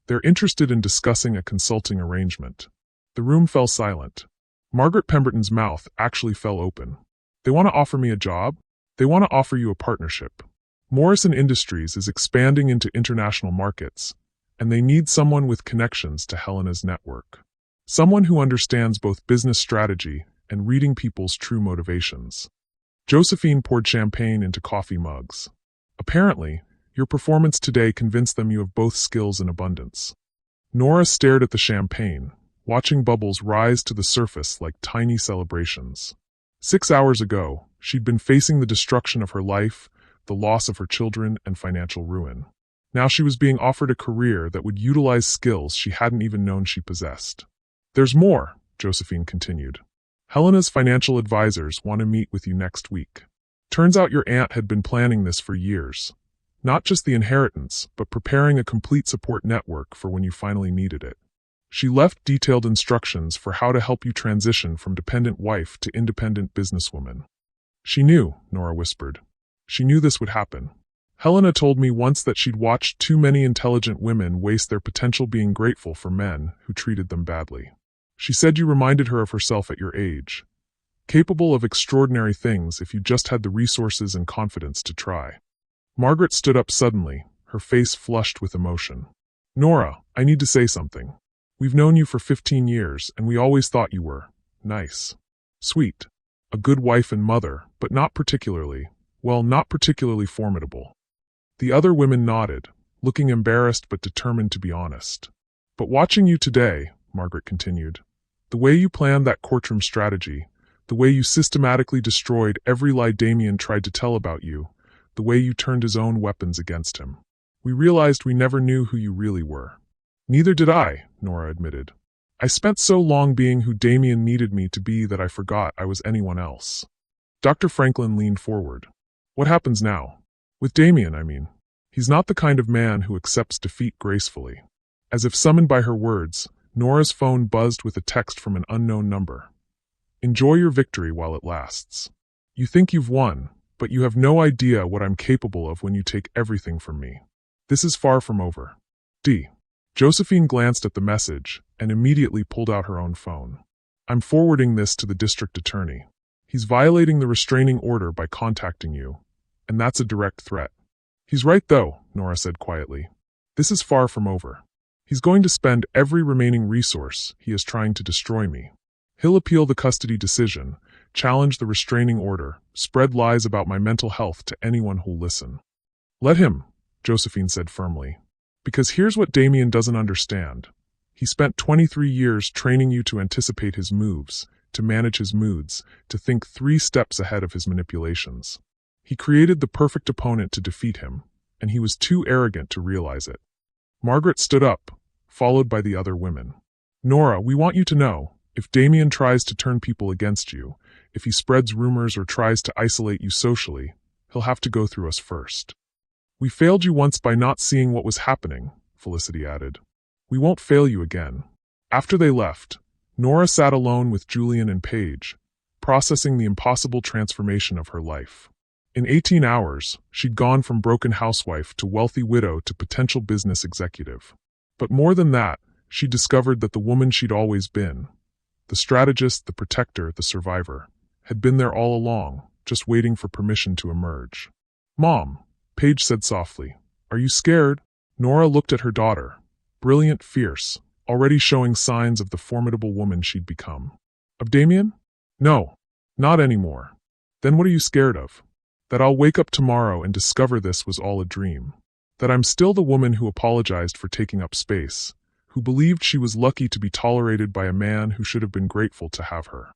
They're interested in discussing a consulting arrangement." The room fell silent. Margaret Pemberton's mouth actually fell open. They want to offer me a job? They want to offer you a partnership. Morrison Industries is expanding into international markets, and they need someone with connections to Helena's network. Someone who understands both business strategy and reading people's true motivations. Josephine poured champagne into coffee mugs. Apparently, your performance today convinced them you have both skills in abundance. Nora stared at the champagne, watching bubbles rise to the surface like tiny celebrations. 6 hours ago, she'd been facing the destruction of her life, the loss of her children, and financial ruin. Now she was being offered a career that would utilize skills she hadn't even known she possessed. There's more, Josephine continued. Helena's financial advisors want to meet with you next week. Turns out your aunt had been planning this for years. Not just the inheritance, but preparing a complete support network for when you finally needed it. She left detailed instructions for how to help you transition from dependent wife to independent businesswoman. She knew, Nora whispered. She knew this would happen. Helena told me once that she'd watched too many intelligent women waste their potential being grateful for men who treated them badly. She said you reminded her of herself at your age, capable of extraordinary things if you just had the resources and confidence to try. Margaret stood up suddenly, her face flushed with emotion. Nora, I need to say something. We've known you for 15 years, and we always thought you were nice, sweet, a good wife and mother, but not particularly formidable. The other women nodded, looking embarrassed but determined to be honest. But watching you today, Margaret continued, the way you planned that courtroom strategy, the way you systematically destroyed every lie Damen tried to tell about you, the way you turned his own weapons against him. We realized we never knew who you really were. Neither did I, Nora admitted. I spent so long being who Damen needed me to be that I forgot I was anyone else. Dr. Franklin leaned forward. What happens now? With Damen, I mean. He's not the kind of man who accepts defeat gracefully. As if summoned by her words, Nora's phone buzzed with a text from an unknown number. Enjoy your victory while it lasts. You think you've won, but you have no idea what I'm capable of when you take everything from me. This is far from over. D. Josephine glanced at the message and immediately pulled out her own phone. I'm forwarding this to the district attorney. He's violating the restraining order by contacting you, and that's a direct threat. He's right though, Nora said quietly. This is far from over. He's going to spend every remaining resource he is trying to destroy me. He'll appeal the custody decision, challenge the restraining order, spread lies about my mental health to anyone who'll listen. Let him, Josephine said firmly. Because here's what Damen doesn't understand. He spent 23 years training you to anticipate his moves, to manage his moods, to think 3 steps ahead of his manipulations. He created the perfect opponent to defeat him, and he was too arrogant to realize it. Margaret stood up, followed by the other women. Nora, we want you to know, if Damen tries to turn people against you, if he spreads rumors or tries to isolate you socially, he'll have to go through us first. We failed you once by not seeing what was happening, Felicity added. We won't fail you again. After they left, Nora sat alone with Julian and Paige, processing the impossible transformation of her life. In 18 hours, she'd gone from broken housewife to wealthy widow to potential business executive. But more than that, she discovered that the woman she'd always been, the strategist, the protector, the survivor, had been there all along, just waiting for permission to emerge. Mom, Paige said softly, are you scared? Nora looked at her daughter, brilliant, fierce, already showing signs of the formidable woman she'd become. Of Damen? No, not anymore. Then what are you scared of? That I'll wake up tomorrow and discover this was all a dream. That I'm still the woman who apologized for taking up space, who believed she was lucky to be tolerated by a man who should have been grateful to have her.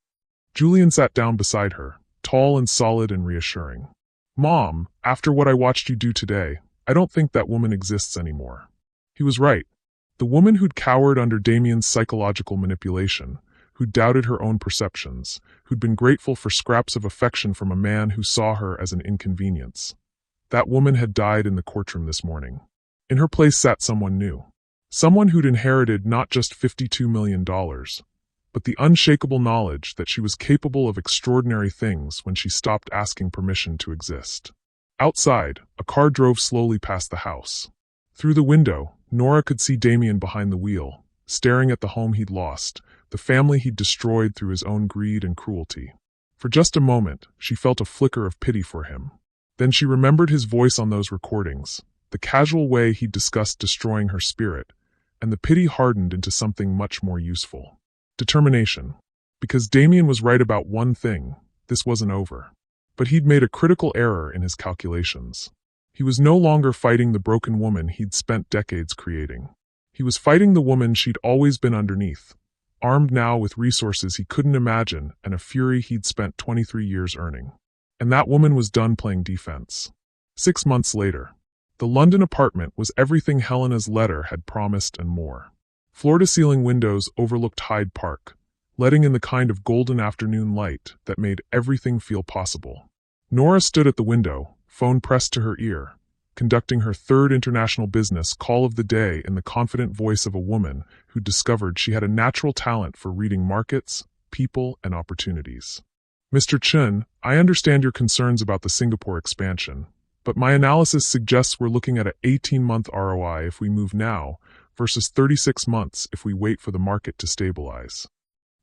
Julian sat down beside her, tall and solid and reassuring. Mom, after what I watched you do today, I don't think that woman exists anymore. He was right. The woman who'd cowered under Damen's psychological manipulation, who'd doubted her own perceptions, who'd been grateful for scraps of affection from a man who saw her as an inconvenience. That woman had died in the courtroom this morning. In her place sat someone new. Someone who'd inherited not just $52 million, but the unshakable knowledge that she was capable of extraordinary things when she stopped asking permission to exist. Outside, a car drove slowly past the house. Through the window, Nora could see Damen behind the wheel, staring at the home he'd lost, the family he'd destroyed through his own greed and cruelty. For just a moment, she felt a flicker of pity for him. Then she remembered his voice on those recordings, the casual way he'd discussed destroying her spirit, and the pity hardened into something much more useful. Determination. Because Damen was right about one thing, this wasn't over. But he'd made a critical error in his calculations. He was no longer fighting the broken woman he'd spent decades creating. He was fighting the woman she'd always been underneath, armed now with resources he couldn't imagine and a fury he'd spent 23 years earning. And that woman was done playing defense. 6 months later, the London apartment was everything Helena's letter had promised and more. Floor-to-ceiling windows overlooked Hyde Park, letting in the kind of golden afternoon light that made everything feel possible. Nora stood at the window, phone pressed to her ear, conducting her third international business call of the day in the confident voice of a woman who discovered she had a natural talent for reading markets, people, and opportunities. Mr. Chen, I understand your concerns about the Singapore expansion, but my analysis suggests we're looking at an 18-month ROI if we move now, versus 36 months if we wait for the market to stabilize.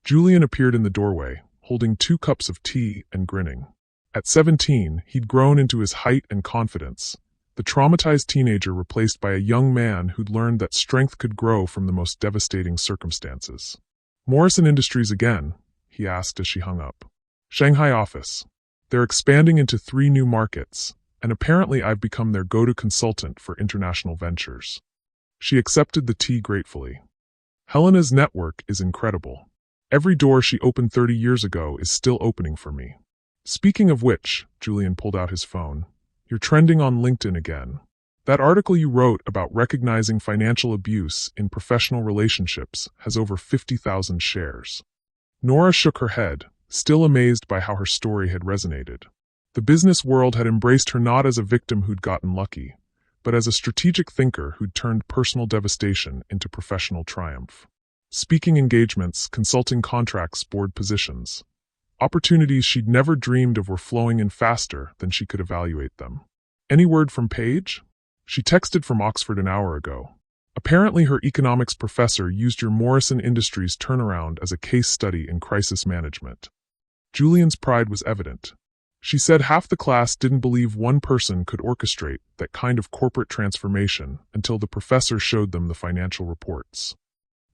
Julian appeared in the doorway, holding 2 cups of tea and grinning. At 17, he'd grown into his height and confidence, the traumatized teenager replaced by a young man who'd learned that strength could grow from the most devastating circumstances. Morrison Industries again, he asked as she hung up. Shanghai office. They're expanding into 3 new markets, and apparently I've become their go-to consultant for international ventures. She accepted the tea gratefully. Helena's network is incredible. Every door she opened 30 years ago is still opening for me. Speaking of which, Julian pulled out his phone. You're trending on LinkedIn again. That article you wrote about recognizing financial abuse in professional relationships has over 50,000 shares. Nora shook her head, still amazed by how her story had resonated. The business world had embraced her not as a victim who'd gotten lucky, but as a strategic thinker who'd turned personal devastation into professional triumph. Speaking engagements, consulting contracts, board positions. Opportunities she'd never dreamed of were flowing in faster than she could evaluate them. Any word from Paige? She texted from Oxford an hour ago. Apparently her economics professor used your Morrison Industries turnaround as a case study in crisis management. Julian's pride was evident. She said half the class didn't believe one person could orchestrate that kind of corporate transformation until the professor showed them the financial reports.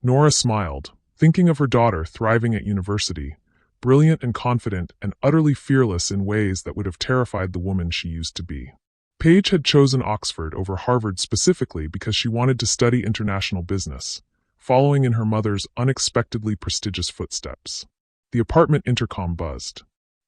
Nora smiled, thinking of her daughter thriving at university, brilliant and confident and utterly fearless in ways that would have terrified the woman she used to be. Paige had chosen Oxford over Harvard specifically because she wanted to study international business, following in her mother's unexpectedly prestigious footsteps. The apartment intercom buzzed.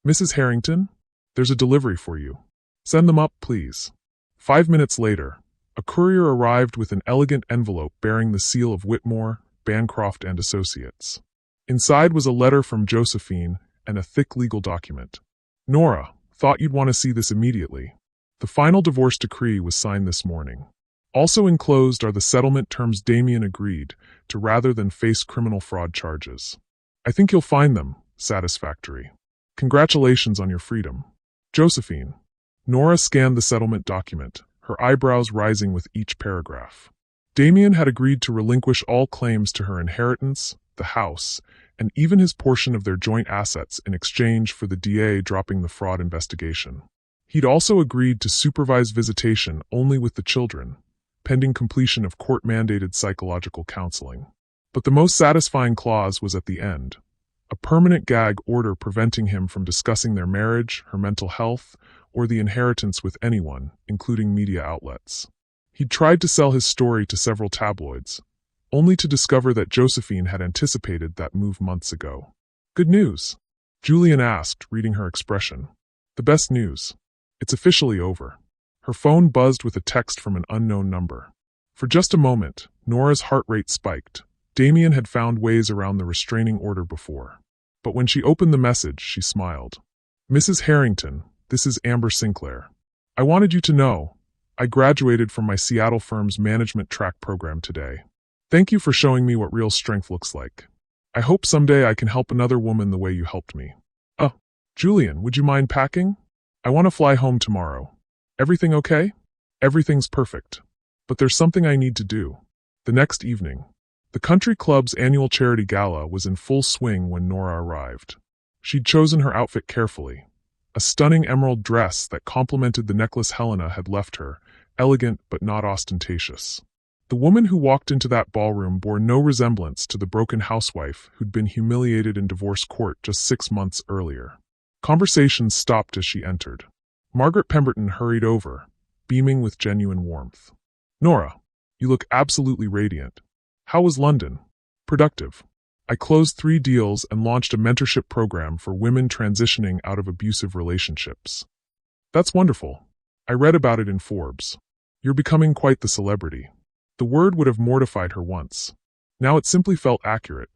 Mrs. Harrington? There's a delivery for you. Send them up, please. 5 minutes later, a courier arrived with an elegant envelope bearing the seal of Whitmore, Bancroft and Associates. Inside was a letter from Josephine and a thick legal document. Nora, thought you'd want to see this immediately. The final divorce decree was signed this morning. Also enclosed are the settlement terms Damen agreed to rather than face criminal fraud charges. I think you'll find them satisfactory. Congratulations on your freedom. Josephine. Nora scanned the settlement document, her eyebrows rising with each paragraph. Damen had agreed to relinquish all claims to her inheritance, the house, and even his portion of their joint assets in exchange for the DA dropping the fraud investigation. He'd also agreed to supervise visitation only with the children, pending completion of court-mandated psychological counseling. But the most satisfying clause was at the end, a permanent gag order preventing him from discussing their marriage, her mental health, or the inheritance with anyone, including media outlets. He'd tried to sell his story to several tabloids, only to discover that Josephine had anticipated that move months ago. Good news? Julian asked, reading her expression. The best news. It's officially over. Her phone buzzed with a text from an unknown number. For just a moment, Nora's heart rate spiked. Damen had found ways around the restraining order before. But when she opened the message, she smiled. Mrs. Harrington, this is Amber Sinclair. I wanted you to know, I graduated from my Seattle firm's management track program today. Thank you for showing me what real strength looks like. I hope someday I can help another woman the way you helped me. Oh, Julian, would you mind packing? I want to fly home tomorrow. Everything okay? Everything's perfect. But there's something I need to do. The next evening. The country club's annual charity gala was in full swing when Nora arrived. She'd chosen her outfit carefully. A stunning emerald dress that complemented the necklace Helena had left her, elegant but not ostentatious. The woman who walked into that ballroom bore no resemblance to the broken housewife who'd been humiliated in divorce court just 6 months earlier. Conversations stopped as she entered. Margaret Pemberton hurried over, beaming with genuine warmth. "Nora, you look absolutely radiant. How was London?" "Productive. I closed 3 deals and launched a mentorship program for women transitioning out of abusive relationships." "That's wonderful. I read about it in Forbes. You're becoming quite the celebrity." The word would have mortified her once. Now it simply felt accurate.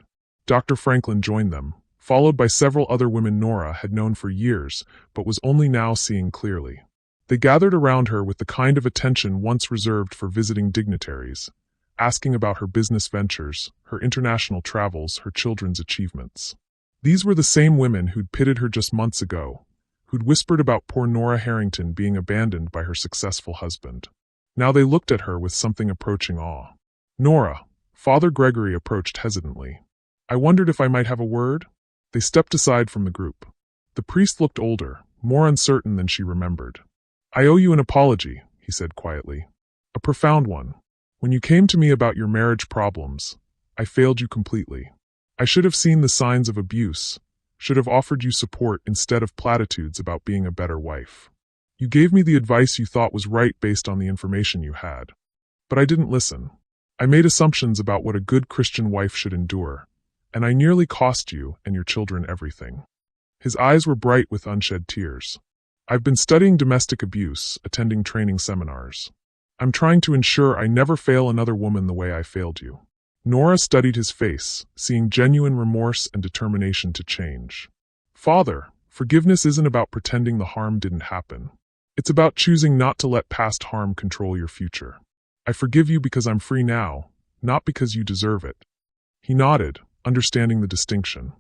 Dr. Franklin joined them, followed by several other women Nora had known for years, but was only now seeing clearly. They gathered around her with the kind of attention once reserved for visiting dignitaries, asking about her business ventures, her international travels, her children's achievements. These were the same women who'd pitted her just months ago, who'd whispered about poor Nora Harrington being abandoned by her successful husband. Now they looked at her with something approaching awe. "Nora," Father Gregory approached hesitantly. "I wondered if I might have a word?" They stepped aside from the group. The priest looked older, more uncertain than she remembered. "I owe you an apology," he said quietly. "A profound one. When you came to me about your marriage problems, I failed you completely. I should have seen the signs of abuse, should have offered you support instead of platitudes about being a better wife. You gave me the advice you thought was right based on the information you had. But I didn't listen. I made assumptions about what a good Christian wife should endure, and I nearly cost you and your children everything." His eyes were bright with unshed tears. "I've been studying domestic abuse, attending training seminars. I'm trying to ensure I never fail another woman the way I failed you." Nora studied his face, seeing genuine remorse and determination to change. "Father, forgiveness isn't about pretending the harm didn't happen. It's about choosing not to let past harm control your future. I forgive you because I'm free now, not because you deserve it." He nodded, understanding the distinction.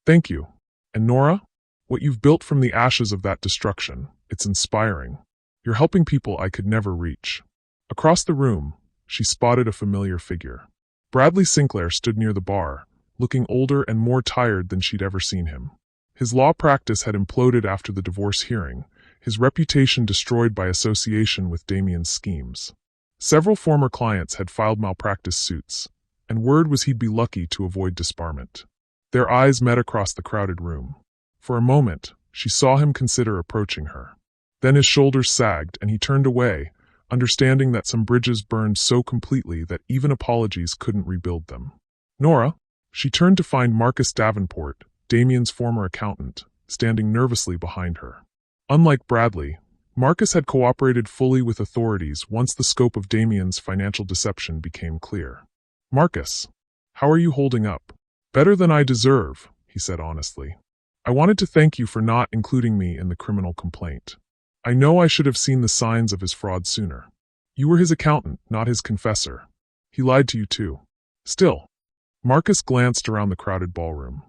"Thank you. And Nora, what you've built from the ashes of that destruction, it's inspiring. You're helping people I could never reach." Across the room, she spotted a familiar figure. Bradley Sinclair stood near the bar, looking older and more tired than she'd ever seen him. His law practice had imploded after the divorce hearing, his reputation destroyed by association with Damien's schemes. Several former clients had filed malpractice suits, and word was he'd be lucky to avoid disbarment. Their eyes met across the crowded room. For a moment, she saw him consider approaching her. Then his shoulders sagged and he turned away, understanding that some bridges burned so completely that even apologies couldn't rebuild them. "Nora," she turned to find Marcus Davenport, Damien's former accountant, standing nervously behind her. Unlike Bradley, Marcus had cooperated fully with authorities once the scope of Damien's financial deception became clear. "Marcus, how are you holding up?" "Better than I deserve," he said honestly. "I wanted to thank you for not including me in the criminal complaint. I know I should have seen the signs of his fraud sooner. You were his accountant, not his confessor. He lied to you too." "Still." Marcus glanced around the crowded ballroom.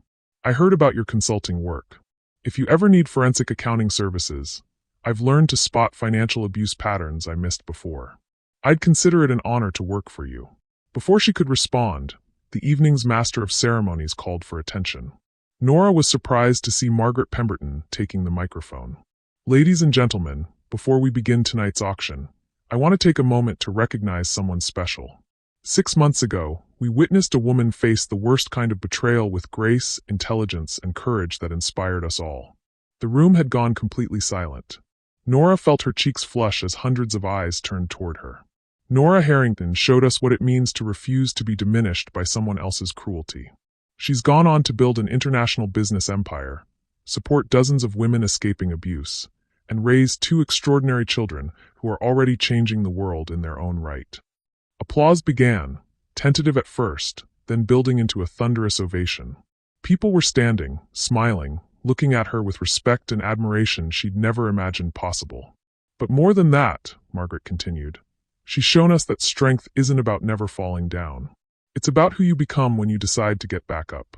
"I heard about your consulting work. If you ever need forensic accounting services, I've learned to spot financial abuse patterns I missed before. I'd consider it an honor to work for you." Before she could respond, the evening's master of ceremonies called for attention. Nora was surprised to see Margaret Pemberton taking the microphone. "Ladies and gentlemen, before we begin tonight's auction, I want to take a moment to recognize someone special. 6 months ago, we witnessed a woman face the worst kind of betrayal with grace, intelligence, and courage that inspired us all." The room had gone completely silent. Nora felt her cheeks flush as hundreds of eyes turned toward her. Nora Harrington showed us what it means to refuse to be diminished by someone else's cruelty. She's gone on to build an international business empire, support dozens of women escaping abuse, and raise 2 extraordinary children who are already changing the world in their own right. Applause began, tentative at first, then building into a thunderous ovation. People were standing, smiling, looking at her with respect and admiration she'd never imagined possible. "But more than that," Margaret continued, "she's shown us that strength isn't about never falling down. It's about who you become when you decide to get back up."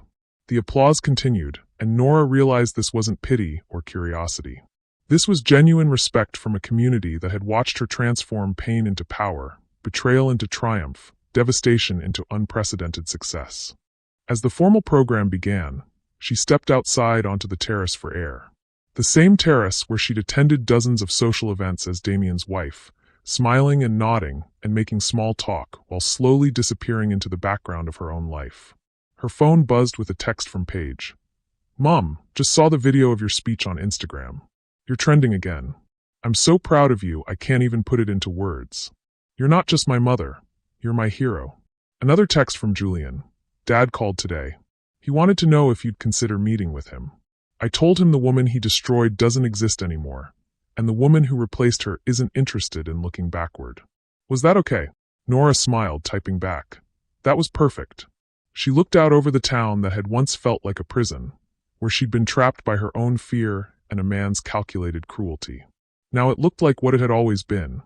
The applause continued, and Nora realized this wasn't pity or curiosity. This was genuine respect from a community that had watched her transform pain into power, betrayal into triumph, devastation into unprecedented success. As the formal program began, she stepped outside onto the terrace for air. The same terrace where she'd attended dozens of social events as Damien's wife, smiling and nodding and making small talk while slowly disappearing into the background of her own life. Her phone buzzed with a text from Paige. "Mom, just saw the video of your speech on Instagram. You're trending again. I'm so proud of you I can't even put it into words. You're not just my mother, you're my hero." Another text from Julian. "Dad called today. He wanted to know if you'd consider meeting with him. I told him the woman he destroyed doesn't exist anymore, and the woman who replaced her isn't interested in looking backward. Was that okay?" Nora smiled, typing back. That was perfect. She looked out over the town that had once felt like a prison, where she'd been trapped by her own fear and a man's calculated cruelty. Now it looked like what it had always been,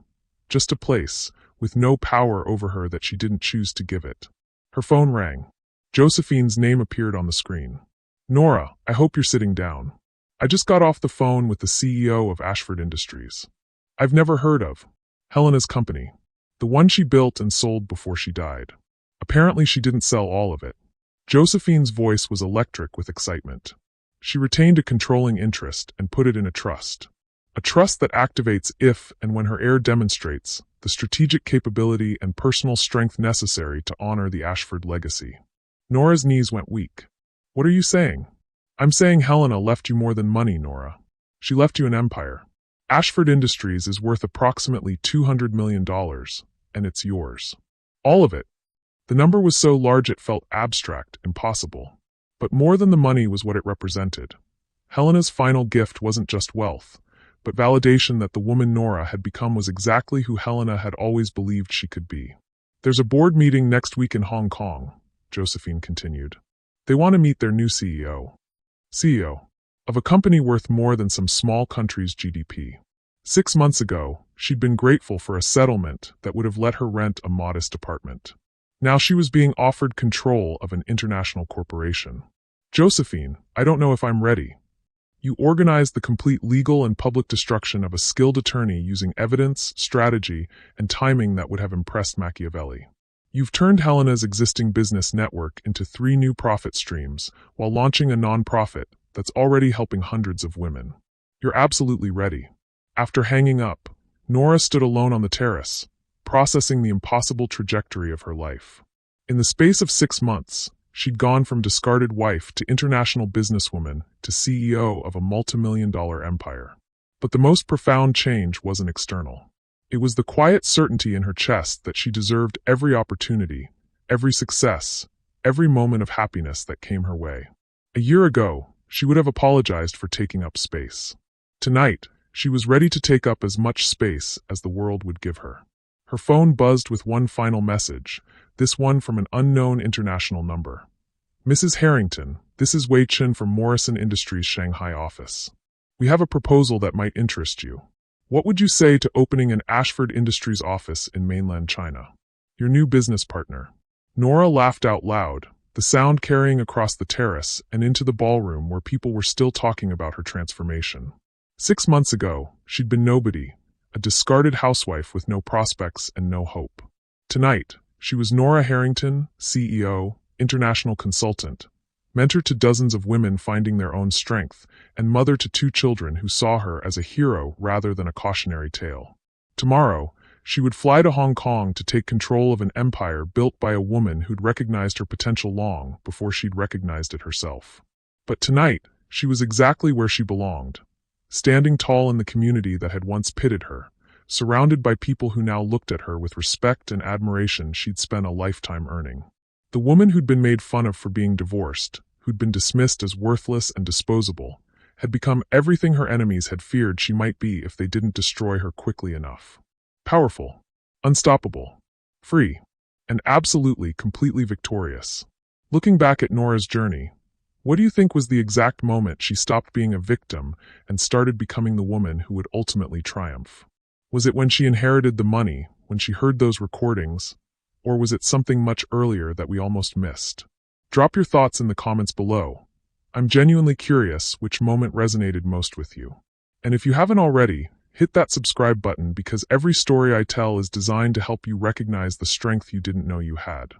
just a place, with no power over her that she didn't choose to give it. Her phone rang. Josephine's name appeared on the screen. "Nora, I hope you're sitting down. I just got off the phone with the CEO of Ashford Industries. I've never heard of Helena's company, the one she built and sold before she died. Apparently she didn't sell all of it." Josephine's voice was electric with excitement. She retained a controlling interest and put it in a trust. A trust that activates if and when her heir demonstrates the strategic capability and personal strength necessary to honor the Ashford legacy. Nora's knees went weak. "What are you saying?" "I'm saying Helena left you more than money, Nora. She left you an empire. Ashford Industries is worth approximately $200 million, and it's yours. All of it." The number was so large it felt abstract, impossible. But more than the money was what it represented. Helena's final gift wasn't just wealth, but validation that the woman Nora had become was exactly who Helena had always believed she could be. "There's a board meeting next week in Hong Kong," Josephine continued. "They want to meet their new CEO of a company worth more than some small country's GDP. 6 months ago, she'd been grateful for a settlement that would have let her rent a modest apartment. Now she was being offered control of an international corporation. "Josephine, I don't know if I'm ready. You organized the complete legal and public destruction of a skilled attorney using evidence, strategy, and timing that would have impressed Machiavelli. You've turned Helena's existing business network into 3 new profit streams while launching a nonprofit that's already helping hundreds of women. You're absolutely ready." After hanging up, Nora stood alone on the terrace, processing the impossible trajectory of her life. In the space of 6 months, she'd gone from discarded wife to international businesswoman to CEO of a multimillion-dollar empire. But the most profound change wasn't external. It was the quiet certainty in her chest that she deserved every opportunity, every success, every moment of happiness that came her way. A year ago, she would have apologized for taking up space. Tonight, she was ready to take up as much space as the world would give her. Her phone buzzed with one final message, this one from an unknown international number. "Mrs. Harrington, this is Wei Chen from Morrison Industries' Shanghai office. We have a proposal that might interest you. What would you say to opening an Ashford Industries office in mainland China? Your new business partner." Nora laughed out loud, the sound carrying across the terrace and into the ballroom where people were still talking about her transformation. 6 months ago, she'd been nobody, a discarded housewife with no prospects and no hope. Tonight, she was Nora Harrington, CEO, international consultant, mentor to dozens of women finding their own strength, and mother to 2 children who saw her as a hero rather than a cautionary tale. Tomorrow, she would fly to Hong Kong to take control of an empire built by a woman who'd recognized her potential long before she'd recognized it herself. But tonight, she was exactly where she belonged, standing tall in the community that had once pitted her, surrounded by people who now looked at her with respect and admiration she'd spent a lifetime earning. The woman who'd been made fun of for being divorced, who'd been dismissed as worthless and disposable, had become everything her enemies had feared she might be if they didn't destroy her quickly enough. Powerful, unstoppable, free, and absolutely, completely victorious. Looking back at Nora's journey, what do you think was the exact moment she stopped being a victim and started becoming the woman who would ultimately triumph? Was it when she inherited the money, when she heard those recordings, or was it something much earlier that we almost missed? Drop your thoughts in the comments below. I'm genuinely curious which moment resonated most with you. And if you haven't already, hit that subscribe button because every story I tell is designed to help you recognize the strength you didn't know you had.